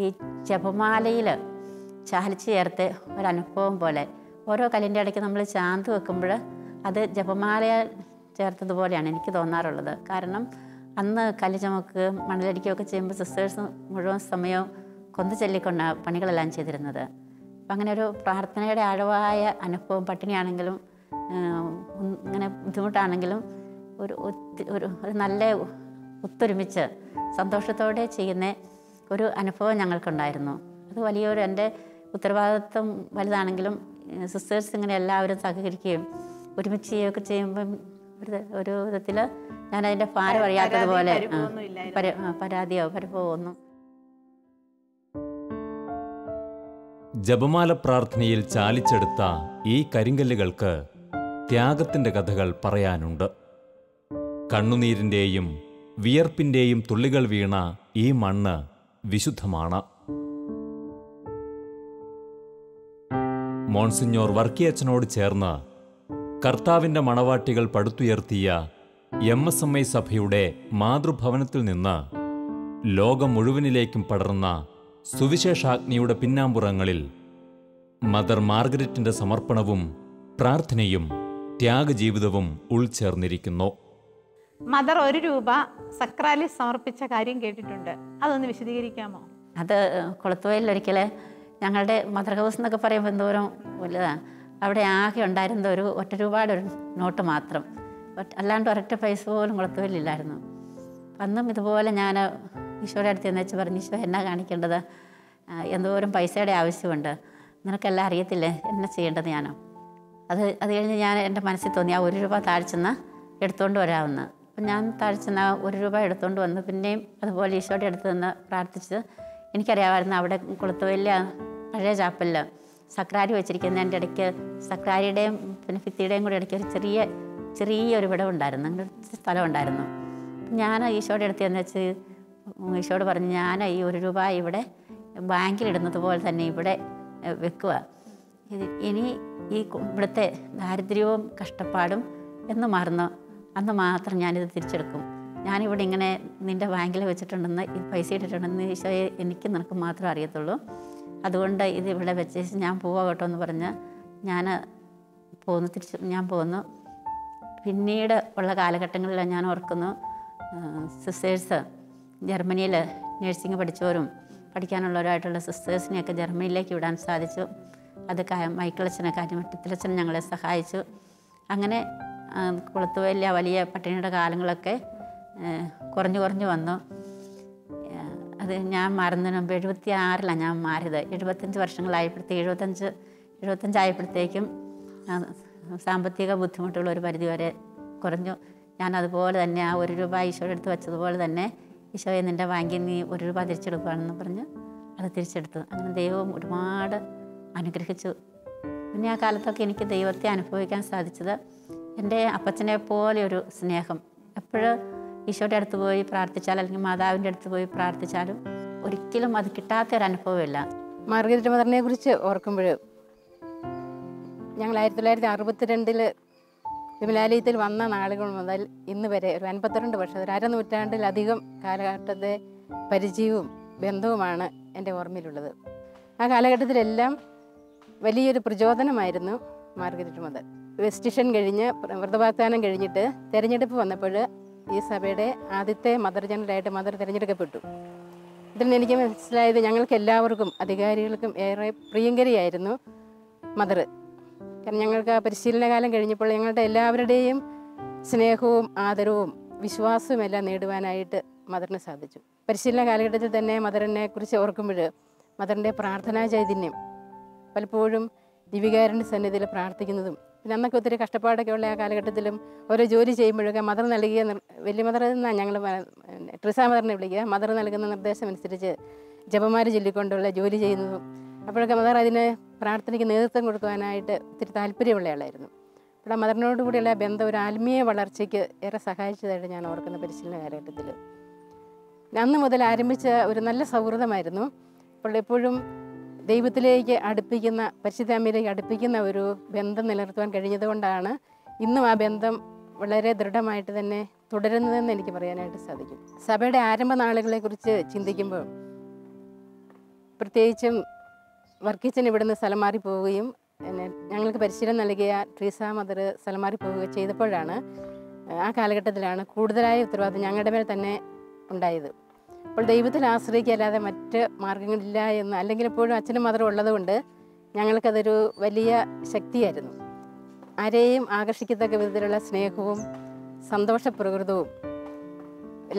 ഈ ജപമാലയിൽ ചാലിച്ച് ചേർത്ത് ഒരനുഭവം പോലെ. ഓരോ കല്ലിൻ്റെ ഇടയ്ക്ക് നമ്മൾ ചാന്ത് വെക്കുമ്പോൾ അത് ജപമാല ചേർത്തതുപോലെയാണ് എനിക്ക് തോന്നാറുള്ളത്. കാരണം അന്ന് കല്ല് ചുമക്കുകയും മണലടിക്കുകയൊക്കെ ചെയ്യുമ്പോൾ സിസ്റ്റേഴ്സ് മുഴുവൻ സമയവും കൊന്ത ചൊല്ലിക്കൊണ്ടാണ് പണികളെല്ലാം ചെയ്തിരുന്നത്. അപ്പം അങ്ങനെ ഒരു പ്രാർത്ഥനയുടെ ആഴമായ അനുഭവം, പട്ടിണിയാണെങ്കിലും ഇങ്ങനെ ബുദ്ധിമുട്ടാണെങ്കിലും ഒരു നല്ല ഒത്തൊരുമിച്ച് സന്തോഷത്തോടെ ചെയ്യുന്ന ഒരു അനുഭവം ഞങ്ങൾക്കുണ്ടായിരുന്നു. അത് വലിയൊരു, എൻ്റെ ഉത്തരവാദിത്വം വലുതാണെങ്കിലും സിസ്റ്റേഴ്സ് ഇങ്ങനെ എല്ലാവരും സഹകരിക്കുകയും ഒരുമിച്ച് ചെയ്യുകയൊക്കെ ചെയ്യുമ്പം ഒരു വിധത്തിൽ ഞാനതിൻ്റെ ഭാരം അറിയാത്തതുപോലെ പരാതിയോ പരിഭവമോ ഒന്നും. ജപമാല പ്രാർത്ഥനയിൽ ചാലിച്ചെടുത്ത ഈ കരിങ്കല്ലുകൾക്ക് ത്യാഗത്തിൻ്റെ കഥകൾ പറയാനുണ്ട്. കണ്ണുനീരിൻ്റെയും വിയർപ്പിൻ്റെയും തുള്ളികൾ വീണ ഈ മണ്ണ് വിശുദ്ധമാണ്. മോൺസിഞ്ഞോർ വർക്കിയച്ചനോട് ചേർന്ന് കർത്താവിൻ്റെ മണവാട്ടികൾ പടുത്തുയർത്തിയ MSMI സഭയുടെ മാതൃഭവനത്തിൽ നിന്ന് ലോകം മുഴുവനിലേക്കും പടർന്ന സുവിശേഷാഗ്നിയുടെ പിന്നാമ്പുറങ്ങളിൽ മദർ മാർഗരറ്റിൻ്റെ സമർപ്പണവും പ്രാർത്ഥനയും ത്യാഗജീവിതവും ഉൾച്ചേർന്നിരിക്കുന്നു. മദർ 1 രൂപ സക്രാലി സമർപ്പിച്ച കാര്യം കേട്ടിട്ടുണ്ട്, അതൊന്ന് വിശദീകരിക്കാമോ? അത് കുളത്തുവയലിലൊരിക്കൽ ഞങ്ങളുടെ മദർ ഹൗസ് എന്നൊക്കെ പറയുമ്പോൾ എന്തോരം വലുതാണ്. അവിടെ ആകെ ഉണ്ടായിരുന്ന ഒരു 1 രൂപയുടെ ഒരു നോട്ട് മാത്രം, അല്ലാണ്ട് ഒരൊറ്റ പൈസ പോലും കുളത്തുവയലില്ലായിരുന്നു. അന്നും ഇതുപോലെ ഞാൻ ഈശോയുടെ അടുത്ത് എന്ന് വെച്ച് പറഞ്ഞു, ഈശോ എന്നാ കാണിക്കേണ്ടത്, എന്തോരം പൈസയുടെ ആവശ്യമുണ്ട്, നിനക്കെല്ലാം അറിയത്തില്ലേ എന്നാ ചെയ്യേണ്ടത് ഞാനോ. അത് കഴിഞ്ഞ് ഞാൻ എൻ്റെ മനസ്സിൽ തോന്നി ആ 1 രൂപ താഴ്ചെന്ന് എടുത്തുകൊണ്ട് വരാമെന്ന്. അപ്പം ഞാൻ താഴ്ചെന്ന് 1 രൂപ എടുത്തുകൊണ്ട് വന്ന് പിന്നെയും അതുപോലെ ഈശോയുടെ അടുത്ത് നിന്ന് പ്രാർത്ഥിച്ച്. എനിക്കറിയാമായിരുന്നു അവിടെ കുളത്തുവയലിലെ പഴയ ചാപ്പലിൽ സക്രാരി വെച്ചിരിക്കുന്നതിൻ്റെ ഇടയ്ക്ക് സക്രാരിയുടെയും പിന്നെ ഭിത്തിയുടെയും കൂടെ ഇടയ്ക്ക് ഒരു ചെറിയൊരു വിടവുണ്ടായിരുന്നു, അങ്ങനെ സ്ഥലം ഉണ്ടായിരുന്നു. ഞാൻ ഈശോയുടെ അടുത്ത് എന്ന് വെച്ച് ഈശോയോട് പറഞ്ഞു, ഞാൻ ഈ 1 രൂപ ഇവിടെ ബാങ്കിലിടുന്നത് പോലെ തന്നെ ഇവിടെ വെക്കുക. ഇനി ഇവിടുത്തെ ദാരിദ്ര്യവും കഷ്ടപ്പാടും എന്ന് മാറുന്നു അന്ന് മാത്രം ഞാനിത് തിരിച്ചെടുക്കും. ഞാനിവിടെ ഇങ്ങനെ നിൻ്റെ ബാങ്കിൽ വെച്ചിട്ടുണ്ടെന്ന്, ഈ പൈസ ഇട്ടിട്ടുണ്ടെന്ന് ഈശോയെ എനിക്ക് നിനക്ക് മാത്രമേ അറിയത്തുള്ളൂ, അതുകൊണ്ട് ഇത് ഇവിടെ വെച്ച് ഞാൻ പോവാം കേട്ടോ എന്ന് പറഞ്ഞ് ഞാൻ പോന്നു. പിന്നീട് ഉള്ള കാലഘട്ടങ്ങളിൽ ഞാൻ ഓർക്കുന്നു, സിസ്റ്റേഴ്സ് ജർമ്മനിയിൽ നഴ്സിംഗ് പഠിച്ചവരും പഠിക്കാനുള്ളവരായിട്ടുള്ള സിസ്റ്റേഴ്സിനെയൊക്കെ ജർമ്മനിയിലേക്ക് വിടാൻ സാധിച്ചു. അത് മൈക്കിളച്ചനെ കാര്യമറ്റത്തിലച്ചൻ ഞങ്ങളെ സഹായിച്ചു. അങ്ങനെ കുളത്തുവയലിലെ വലിയ പട്ടിണിയുടെ കാലങ്ങളൊക്കെ കുറഞ്ഞു വന്നു. അത് ഞാൻ മാറുന്നതിന് മുമ്പ് 76-ലാണ് ഞാൻ മാറിയത്. 75 വർഷങ്ങളായപ്പോഴത്തേക്ക് 75 ആയപ്പോഴത്തേക്കും സാമ്പത്തിക ബുദ്ധിമുട്ടുകൾ ഒരു പരിധിവരെ കുറഞ്ഞു. ഞാൻ അതുപോലെ തന്നെ ആ 1 രൂപ ഈശോയുടെ അടുത്ത് വെച്ചതുപോലെ തന്നെ ഈശോയെ നിൻ്റെ ബാങ്കിൽ നീ 1 രൂപ തിരിച്ചെടുക്കുകയാണെന്ന് പറഞ്ഞ് അത് തിരിച്ചെടുത്തു. അങ്ങനെ ദൈവം ഒരുപാട് അനുഗ്രഹിച്ചു. പിന്നെ ആ കാലത്തൊക്കെ എനിക്ക് ദൈവത്തെ അനുഭവിക്കാൻ സാധിച്ചത് എൻ്റെ അപ്പച്ചനെ പോലെ ഒരു സ്നേഹം. എപ്പോഴും ഈശോയുടെ അടുത്ത് പോയി പ്രാർത്ഥിച്ചാൽ അല്ലെങ്കിൽ മാതാവിൻ്റെ അടുത്ത് പോയി പ്രാർത്ഥിച്ചാലും ഒരിക്കലും അത് കിട്ടാത്തൊരനുഭവമില്ല. മാർഗരറ്റ് മദറിനെ കുറിച്ച് ഓർക്കുമ്പോൾ ഞങ്ങൾ 1962 വിമലാലയത്തിൽ വന്ന നാളുകൾ മുതൽ ഇന്ന് വരെ ഒരു 52 വർഷം, ഒരു അരനൂറ്റാണ്ടിലധികം കാലഘട്ടത്തെ പരിചയവും ബന്ധവുമാണ് എൻ്റെ ഓർമ്മയിലുള്ളത്. ആ കാലഘട്ടത്തിലെല്ലാം വലിയൊരു പ്രചോദനമായിരുന്നു മാർഗരറ്റ് മദർ. വെസ്റ്റിഷൻ കഴിഞ്ഞ് വ്രതവാഗ്ദാനം കഴിഞ്ഞിട്ട് തിരഞ്ഞെടുപ്പ് വന്നപ്പോൾ ഈ സഭയുടെ ആദ്യത്തെ മദർ ജനറലായിട്ട് മദർ തിരഞ്ഞെടുക്കപ്പെട്ടു. ഇതിൽ നിന്ന് എനിക്ക് മനസ്സിലായത് ഞങ്ങൾക്ക് എല്ലാവർക്കും അധികാരികൾക്കും ഏറെ പ്രിയങ്കരിയായിരുന്നു മദർ. കാരണം ഞങ്ങൾക്ക് ആ പരിശീലന കാലം കഴിഞ്ഞപ്പോൾ ഞങ്ങളുടെ എല്ലാവരുടെയും സ്നേഹവും ആദരവും വിശ്വാസവും എല്ലാം നേടുവാനായിട്ട് മദറിന് സാധിച്ചു. പരിശീലന കാലഘട്ടത്തിൽ തന്നെ മദറിനെ കുറിച്ച് ഓർക്കുമ്പോൾ മദറിൻ്റെ പ്രാർത്ഥനാ ചൈതന്യം, പലപ്പോഴും ദിവികാരൻ്റെ സന്നിധിയിൽ പ്രാർത്ഥിക്കുന്നതും, പിന്നെ അന്നൊക്കെ ഒത്തിരി കഷ്ടപ്പാടൊക്കെ ഉള്ള ആ കാലഘട്ടത്തിലും ഓരോ ജോലി ചെയ്യുമ്പോഴൊക്കെ മദർ നൽകിയ വലിയ മദർ എന്നാണ് ഞങ്ങൾ ട്രിസാ മദറിനെ വിളിക്കുക. മദർ നൽകുന്ന നിർദ്ദേശം അനുസരിച്ച് ജപമാല ചൊല്ലിക്കൊണ്ടുള്ള ജോലി ചെയ്യുന്നതും, അപ്പോഴൊക്കെ മദർ അതിന് പ്രാർത്ഥനയ്ക്ക് നേതൃത്വം കൊടുക്കുവാനായിട്ട് ഒത്തിരി താല്പര്യമുള്ള ആളായിരുന്നു. അപ്പോൾ ആ മദറിനോട് കൂടിയുള്ള ബന്ധം ഒരു ആത്മീയ വളർച്ചയ്ക്ക് ഏറെ സഹായിച്ചതായിട്ട് ഞാൻ ഓർക്കുന്ന പരിശീലന കാലഘട്ടത്തിൽ. അന്ന് മുതൽ ആരംഭിച്ച ഒരു നല്ല സൗഹൃദമായിരുന്നു. അപ്പോൾ എപ്പോഴും ദൈവത്തിലേക്ക് അടുപ്പിക്കുന്ന, പരിശുദ്ധാമ്മയിലേക്ക് അടുപ്പിക്കുന്ന ഒരു ബന്ധം നിലനിർത്തുവാൻ കഴിഞ്ഞത് കൊണ്ടാണ് ഇന്നും ആ ബന്ധം വളരെ ദൃഢമായിട്ട് തന്നെ തുടരുന്നതെന്ന് എനിക്ക് പറയാനായിട്ട് സാധിക്കും. സഭയുടെ ആരംഭ നാളുകളെക്കുറിച്ച് ചിന്തിക്കുമ്പോൾ പ്രത്യേകിച്ചും വർക്കിച്ചൻ ഇവിടുന്ന് സ്ഥലം മാറി പോവുകയും ഞങ്ങൾക്ക് പരിശീലനം നൽകിയ ട്രീസാ മദർ സ്ഥലം മാറി പോവുകയും ചെയ്തപ്പോഴാണ്, ആ കാലഘട്ടത്തിലാണ് കൂടുതലായ ഉത്തരവാദിത്വം ഞങ്ങളുടെ മേൽ തന്നെ ഉണ്ടായത്. അപ്പോൾ ദൈവത്തിൽ ആശ്രയിക്കല്ലാതെ മറ്റ് മാർഗങ്ങളില്ല എന്ന്, അല്ലെങ്കിൽ എപ്പോഴും അച്ഛനും മദറും ഉള്ളതുകൊണ്ട് ഞങ്ങൾക്കതൊരു വലിയ ശക്തിയായിരുന്നു. ആരെയും ആകർഷിക്കത്തക്ക വിധത്തിലുള്ള സ്നേഹവും സന്തോഷപ്രകൃതവും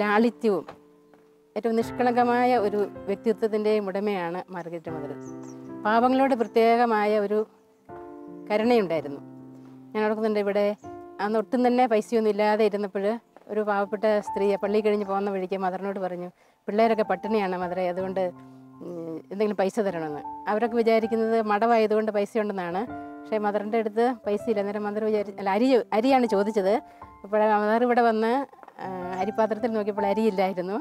ലാളിത്യവും ഏറ്റവും നിഷ്കളങ്കമായ ഒരു വ്യക്തിത്വത്തിൻ്റെയും ഉടമയാണ് മാർഗരറ്റ് മദർ. പാവങ്ങളോട് പ്രത്യേകമായ ഒരു കരുണയുണ്ടായിരുന്നു. ഞാൻ ഓർക്കുന്നുണ്ട്, ഇവിടെ അന്ന് ഒട്ടും തന്നെ പൈസയൊന്നും ഇല്ലാതെ ഇരുന്നപ്പോൾ ഒരു പാവപ്പെട്ട സ്ത്രീ പള്ളി കഴിഞ്ഞ് പോകുന്ന വഴിക്ക് മദറിനോട് പറഞ്ഞു, പിള്ളേരൊക്കെ പട്ടിണിയാണ് മദറെ, അതുകൊണ്ട് എന്തെങ്കിലും പൈസ തരണമെന്ന്. അവരൊക്കെ വിചാരിക്കുന്നത് മടവായതുകൊണ്ട് പൈസ ഉണ്ടെന്നാണ്. പക്ഷേ മദറിൻ്റെ അടുത്ത് പൈസ ഇല്ല. അന്നേരം മദർ അരിയാണ് ചോദിച്ചത്. അപ്പോൾ മദർ ഇവിടെ വന്ന് അരിപ്പാത്രത്തിൽ നോക്കിയപ്പോൾ അരിയില്ലായിരുന്നു.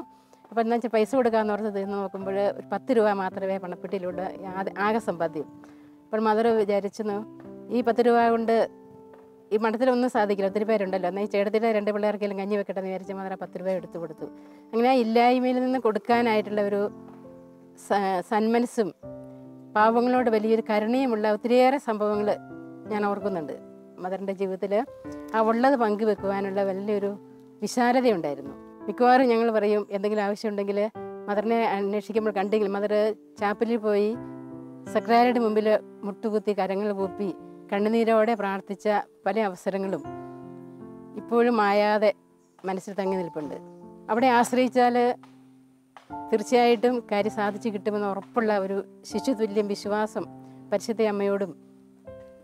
അപ്പോൾ എന്താ വെച്ചാൽ പൈസ കൊടുക്കാമെന്ന് ഓർത്ത് തീർന്ന് നോക്കുമ്പോൾ ഒരു 10 രൂപ മാത്രമേ പണപ്പെട്ടിയിലൂടെ ആകെ സമ്പാദ്യം. അപ്പോൾ മദർ വിചാരിച്ചു, ഈ 10 രൂപ കൊണ്ട് ഈ മഠത്തിലൊന്നും സാധിക്കില്ല, ഒത്തിരി പേരുണ്ടല്ലോ, എന്നാൽ ഈ ചേട്ടത്തിൻ്റെ 2 പിള്ളേർക്കെങ്കിലും കഞ്ഞി വെക്കട്ടെ എന്ന് വിചാരിച്ച മദർ 10 രൂപ എടുത്തു കൊടുത്തു. അങ്ങനെ ആ ഇല്ലായ്മയിൽ നിന്ന് കൊടുക്കാനായിട്ടുള്ള ഒരു സന്മനസ്സും പാവങ്ങളോട് വലിയൊരു കരുണയുമുള്ള ഒത്തിരിയേറെ സംഭവങ്ങൾ ഞാൻ ഓർക്കുന്നുണ്ട്. മദറിൻ്റെ ജീവിതത്തിൽ ആ ഉള്ളത് പങ്കുവെക്കുവാനുള്ള വലിയൊരു വിശാലതയുണ്ടായിരുന്നു. മിക്കവാറും ഞങ്ങൾ പറയും, എന്തെങ്കിലും ആവശ്യമുണ്ടെങ്കിൽ മദറിനെ അന്വേഷിക്കുമ്പോൾ കണ്ടെങ്കിൽ മദർ ചാപ്പലിൽ പോയി സെക്രട്ടറിയുടെ മുമ്പിൽ മുട്ടുകുത്തി കരങ്ങൾ കൂപ്പി കണ്ണുനീരോടെ പ്രാർത്ഥിച്ച പല അവസരങ്ങളും ഇപ്പോഴും മായാതെ മനസ്സിൽ തങ്ങി നിൽപ്പുണ്ട്. അവിടെ ആശ്രയിച്ചാൽ തീർച്ചയായിട്ടും കാര്യം സാധിച്ചു കിട്ടുമെന്ന് ഉറപ്പുള്ള ഒരു ശിശുതുല്യം വിശ്വാസം പരിശുദ്ധ അമ്മയോടും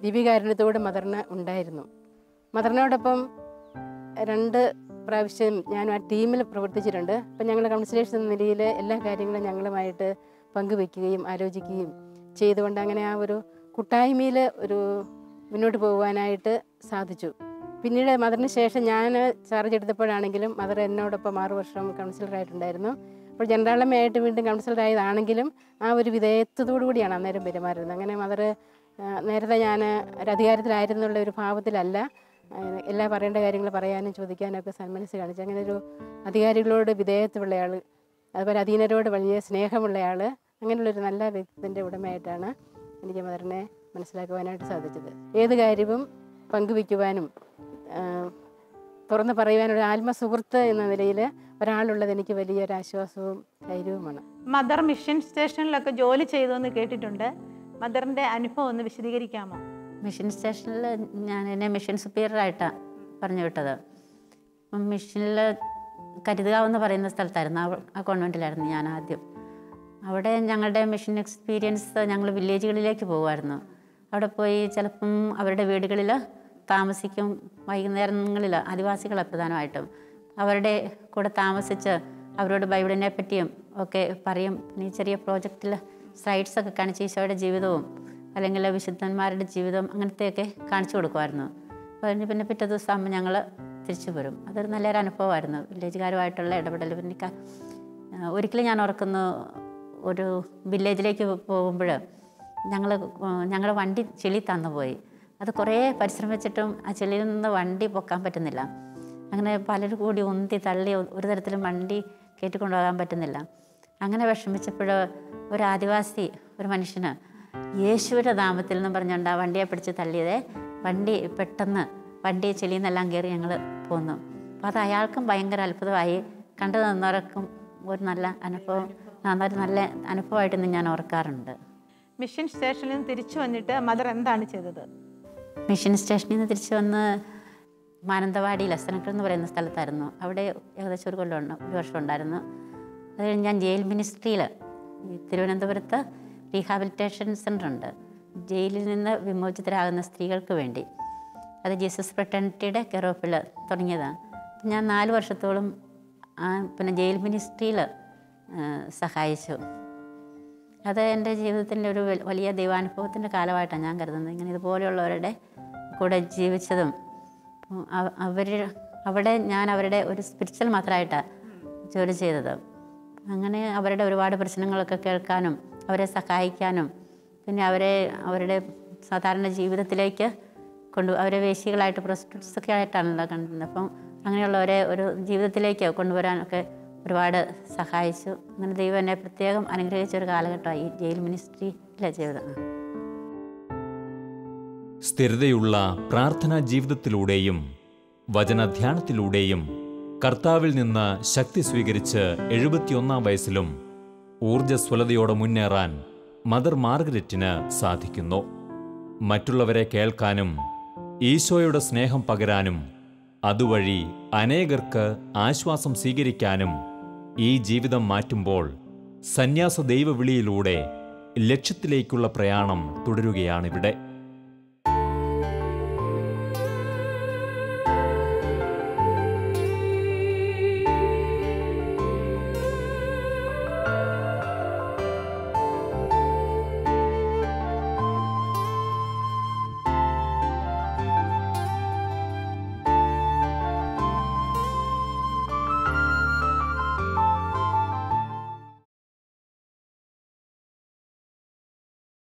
ദിവ്യകാരുണ്യത്തോടും മദറിന് ഉണ്ടായിരുന്നു. മദറിനോടൊപ്പം 2 പ്രാവശ്യം ഞാൻ ആ ടീമിൽ പ്രവർത്തിച്ചിട്ടുണ്ട്. അപ്പം ഞങ്ങൾ കൗൺസിലേഴ്സ് എന്ന നിലയിൽ എല്ലാ കാര്യങ്ങളും ഞങ്ങളുമായിട്ട് പങ്കുവെക്കുകയും ആലോചിക്കുകയും ചെയ്തുകൊണ്ട് അങ്ങനെ ആ ഒരു കൂട്ടായ്മയിൽ ഒരു മുന്നോട്ട് പോകുവാനായിട്ട് സാധിച്ചു. പിന്നീട് മദറിന് ശേഷം ഞാൻ ചാർജ് എടുത്തപ്പോഴാണെങ്കിലും മദർ എന്നോടൊപ്പം 6 വർഷം കൗൺസിലറായിട്ടുണ്ടായിരുന്നു. അപ്പോൾ ജനറാളമ്മയായിട്ട് വീണ്ടും കൗൺസിലറായതാണെങ്കിലും ആ ഒരു വിധേയത്വത്തോടു കൂടിയാണ് അന്നേരം പെരുമാറുന്നത്. അങ്ങനെ മദർ നേരത്തെ ഞാൻ ഒരു അധികാരത്തിലായിരുന്നുള്ള ഒരു ഭാവത്തിലല്ല, എല്ലാ പറയേണ്ട കാര്യങ്ങൾ പറയാനും ചോദിക്കാനും ഒക്കെ സന്മനസ് കാണിച്ചു. അങ്ങനെ ഒരു അധികാരികളോട് വിധേയത്വമുള്ളയാൾ, അതുപോലെ അധീനരോട് വലിയ സ്നേഹമുള്ളയാൾ, അങ്ങനെയുള്ളൊരു നല്ല വ്യക്തിത്വത്തിൻ്റെ ഉടമയായിട്ടാണ് എനിക്ക് മദറിനെ മനസ്സിലാക്കുവാനായിട്ട് സാധിച്ചത്. ഏത് കാര്യവും പങ്കുവയ്ക്കുവാനും തുറന്ന് പറയുവാനൊരു ആത്മസുഹൃത്ത് എന്ന നിലയിൽ ഒരാളുള്ളത് എനിക്ക് വലിയൊരു ആശ്വാസവും ധൈര്യവുമാണ്. മദർ മിഷൻ സ്റ്റേഷനിലൊക്കെ ജോലി ചെയ്തു എന്ന് കേട്ടിട്ടുണ്ട്. മദറിൻ്റെ അനുഭവം ഒന്ന് വിശദീകരിക്കാമോ? മിഷൻ സ്റ്റേഷനിൽ ഞാൻ എന്നെ മിഷൻ സുപ്പീരിയറായിട്ടാണ് പറഞ്ഞു വിട്ടത്. മിഷനിൽ കരുതുകാവ് എന്ന് പറയുന്ന സ്ഥലത്തായിരുന്നു, ആ കോൺവെൻറ്റിലായിരുന്നു ഞാൻ ആദ്യം. അവിടെ ഞങ്ങളുടെ മിഷൻ എക്സ്പീരിയൻസ് ഞങ്ങൾ വില്ലേജുകളിലേക്ക് പോകുമായിരുന്നു. അവിടെ പോയി ചിലപ്പം അവരുടെ വീടുകളിൽ താമസിക്കും. വൈകുന്നേരങ്ങളിൽ ആദിവാസികളെ പ്രധാനമായിട്ടും അവരുടെ കൂടെ താമസിച്ച് അവരോട് ബൈബിളിനെ പറ്റിയും ഒക്കെ പറയും. പിന്നെ ഈ ചെറിയ പ്രോജക്റ്റിൽ സ്ലൈഡ്സൊക്കെ കാണിച്ച് ഈശോയുടെ ജീവിതവും അല്ലെങ്കിൽ വിശുദ്ധന്മാരുടെ ജീവിതം അങ്ങനത്തെയൊക്കെ കാണിച്ചു കൊടുക്കുമായിരുന്നു. അപ്പോൾ അതിന് പിന്നെ പിറ്റേ ദിവസം ആകുമ്പോൾ ഞങ്ങൾ തിരിച്ചു പോരും. അതൊരു നല്ലൊരു അനുഭവമായിരുന്നു, വില്ലേജുകാരുമായിട്ടുള്ള ഇടപെടൽ. പിന്നെ ഒരിക്കലും ഞാൻ ഓർക്കുന്നു, ഒരു വില്ലേജിലേക്ക് പോകുമ്പോൾ ഞങ്ങളുടെ വണ്ടി ചെളി തന്നുപോയി. അത് കുറേ പരിശ്രമിച്ചിട്ടും ആ ചെളിയിൽ നിന്ന് വണ്ടി പൊക്കാൻ പറ്റുന്നില്ല. അങ്ങനെ പലരും കൂടി ഉന്തി തള്ളി ഒരു തരത്തിലും വണ്ടി കയറ്റിക്കൊണ്ടുപോകാൻ പറ്റുന്നില്ല. അങ്ങനെ വിഷമിച്ചപ്പോൾ ഒരു ആദിവാസി ഒരു മനുഷ്യന് യേശുവിൻ്റെ നാമത്തിൽ എന്ന് പറഞ്ഞുകൊണ്ട് ആ വണ്ടിയെ പിടിച്ച് തള്ളിയതേ വണ്ടി പെട്ടെന്ന് ചെളിയിൽ നിന്നെല്ലാം കയറി ഞങ്ങൾ പോന്നു. അപ്പോൾ അത് അയാൾക്കും ഭയങ്കര അത്ഭുതമായി. കണ്ടു നിന്നവർക്കും ഒരു നല്ല അനുഭവം, നല്ല അനുഭവമായിട്ടൊന്നും ഞാൻ ഓർക്കാറുണ്ട്. മിഷൻ സ്റ്റേഷനിൽ നിന്ന് തിരിച്ചു വന്നിട്ട് മദർ എന്താണ് ചെയ്തത്? മിഷൻ സ്റ്റേഷനിൽ നിന്ന് തിരിച്ചു വന്ന് മാനന്തവാടി ലസനക്കൽ എന്ന് പറയുന്ന സ്ഥലത്തായിരുന്നു. അവിടെ ഏകദേശം ഒരു വർഷം ഉണ്ടായിരുന്നു. അത് കഴിഞ്ഞ് ഞാൻ ജയിൽ മിനിസ്ട്രിയിൽ തിരുവനന്തപുരത്ത് റീഹാബിലിറ്റേഷൻ സെൻ്റർ ഉണ്ട്, ജയിലിൽ നിന്ന് വിമോചിതരാകുന്ന സ്ത്രീകൾക്ക് വേണ്ടി. അത് ജീസസ് ഫ്രട്ടേണിറ്റിയുടെ കെയർ ഓഫിൽ തുടങ്ങിയതാണ്. ഞാൻ 4 വർഷത്തോളം പിന്നെ ജയിൽ മിനിസ്ട്രിയിൽ സഹായിച്ചു. അത് എൻ്റെ ജീവിതത്തിൻ്റെ ഒരു വലിയ ദൈവാനുഭവത്തിൻ്റെ കാലമായിട്ടാണ് ഞാൻ കരുതുന്നത്. ഇങ്ങനെ ഇതുപോലെയുള്ളവരുടെ കൂടെ ജീവിച്ചതും അവിടെ ഞാൻ അവരുടെ ഒരു സ്പിരിച്വൽ മാത്രമായിട്ടാണ് ജോലി ചെയ്തത്. അങ്ങനെ അവരുടെ ഒരുപാട് പ്രശ്നങ്ങളൊക്കെ കേൾക്കാനും അവരെ സഹായിക്കാനും പിന്നെ അവരുടെ സാധാരണ ജീവിതത്തിലേക്ക് അവരെ വേശികളായിട്ട് പ്രോസ്റ്റിറ്റ്യൂട്ട്സൊക്കെ ആയിട്ടാണല്ലോ കണ്ടിരുന്നത്. അപ്പം അങ്ങനെയുള്ളവരെ ഒരു ജീവിതത്തിലേക്ക് കൊണ്ടുവരാനൊക്കെ ഒരുപാട് സഹായിച്ചു. അങ്ങനെ ദൈവം എന്നെ പ്രത്യേകം അനുഗ്രഹിച്ചൊരു കാലഘട്ടമായി ഈ ജയിൽ മിനിസ്ട്രിയിലെ ജീവിതം. സ്ഥിരതയുള്ള പ്രാർത്ഥനാ ജീവിതത്തിലൂടെയും വചനധ്യാനത്തിലൂടെയും കർത്താവിൽ നിന്ന് ശക്തി സ്വീകരിച്ച് 71-ാം വയസ്സിലും ഊർജ്ജസ്വലതയോടെ മുന്നേറാൻ മദർ മാർഗരറ്റിന് സാധിക്കുന്നു. മറ്റുള്ളവരെ കേൾക്കാനും ഈശോയുടെ സ്നേഹം പകരാനും അതുവഴി അനേകർക്ക് ആശ്വാസം സ്വീകരിക്കാനും ഈ ജീവിതം മാറ്റുമ്പോൾ സന്യാസ ദൈവവിളിയിലൂടെ ലക്ഷ്യത്തിലേക്കുള്ള പ്രയാണം തുടരുകയാണിവിടെ.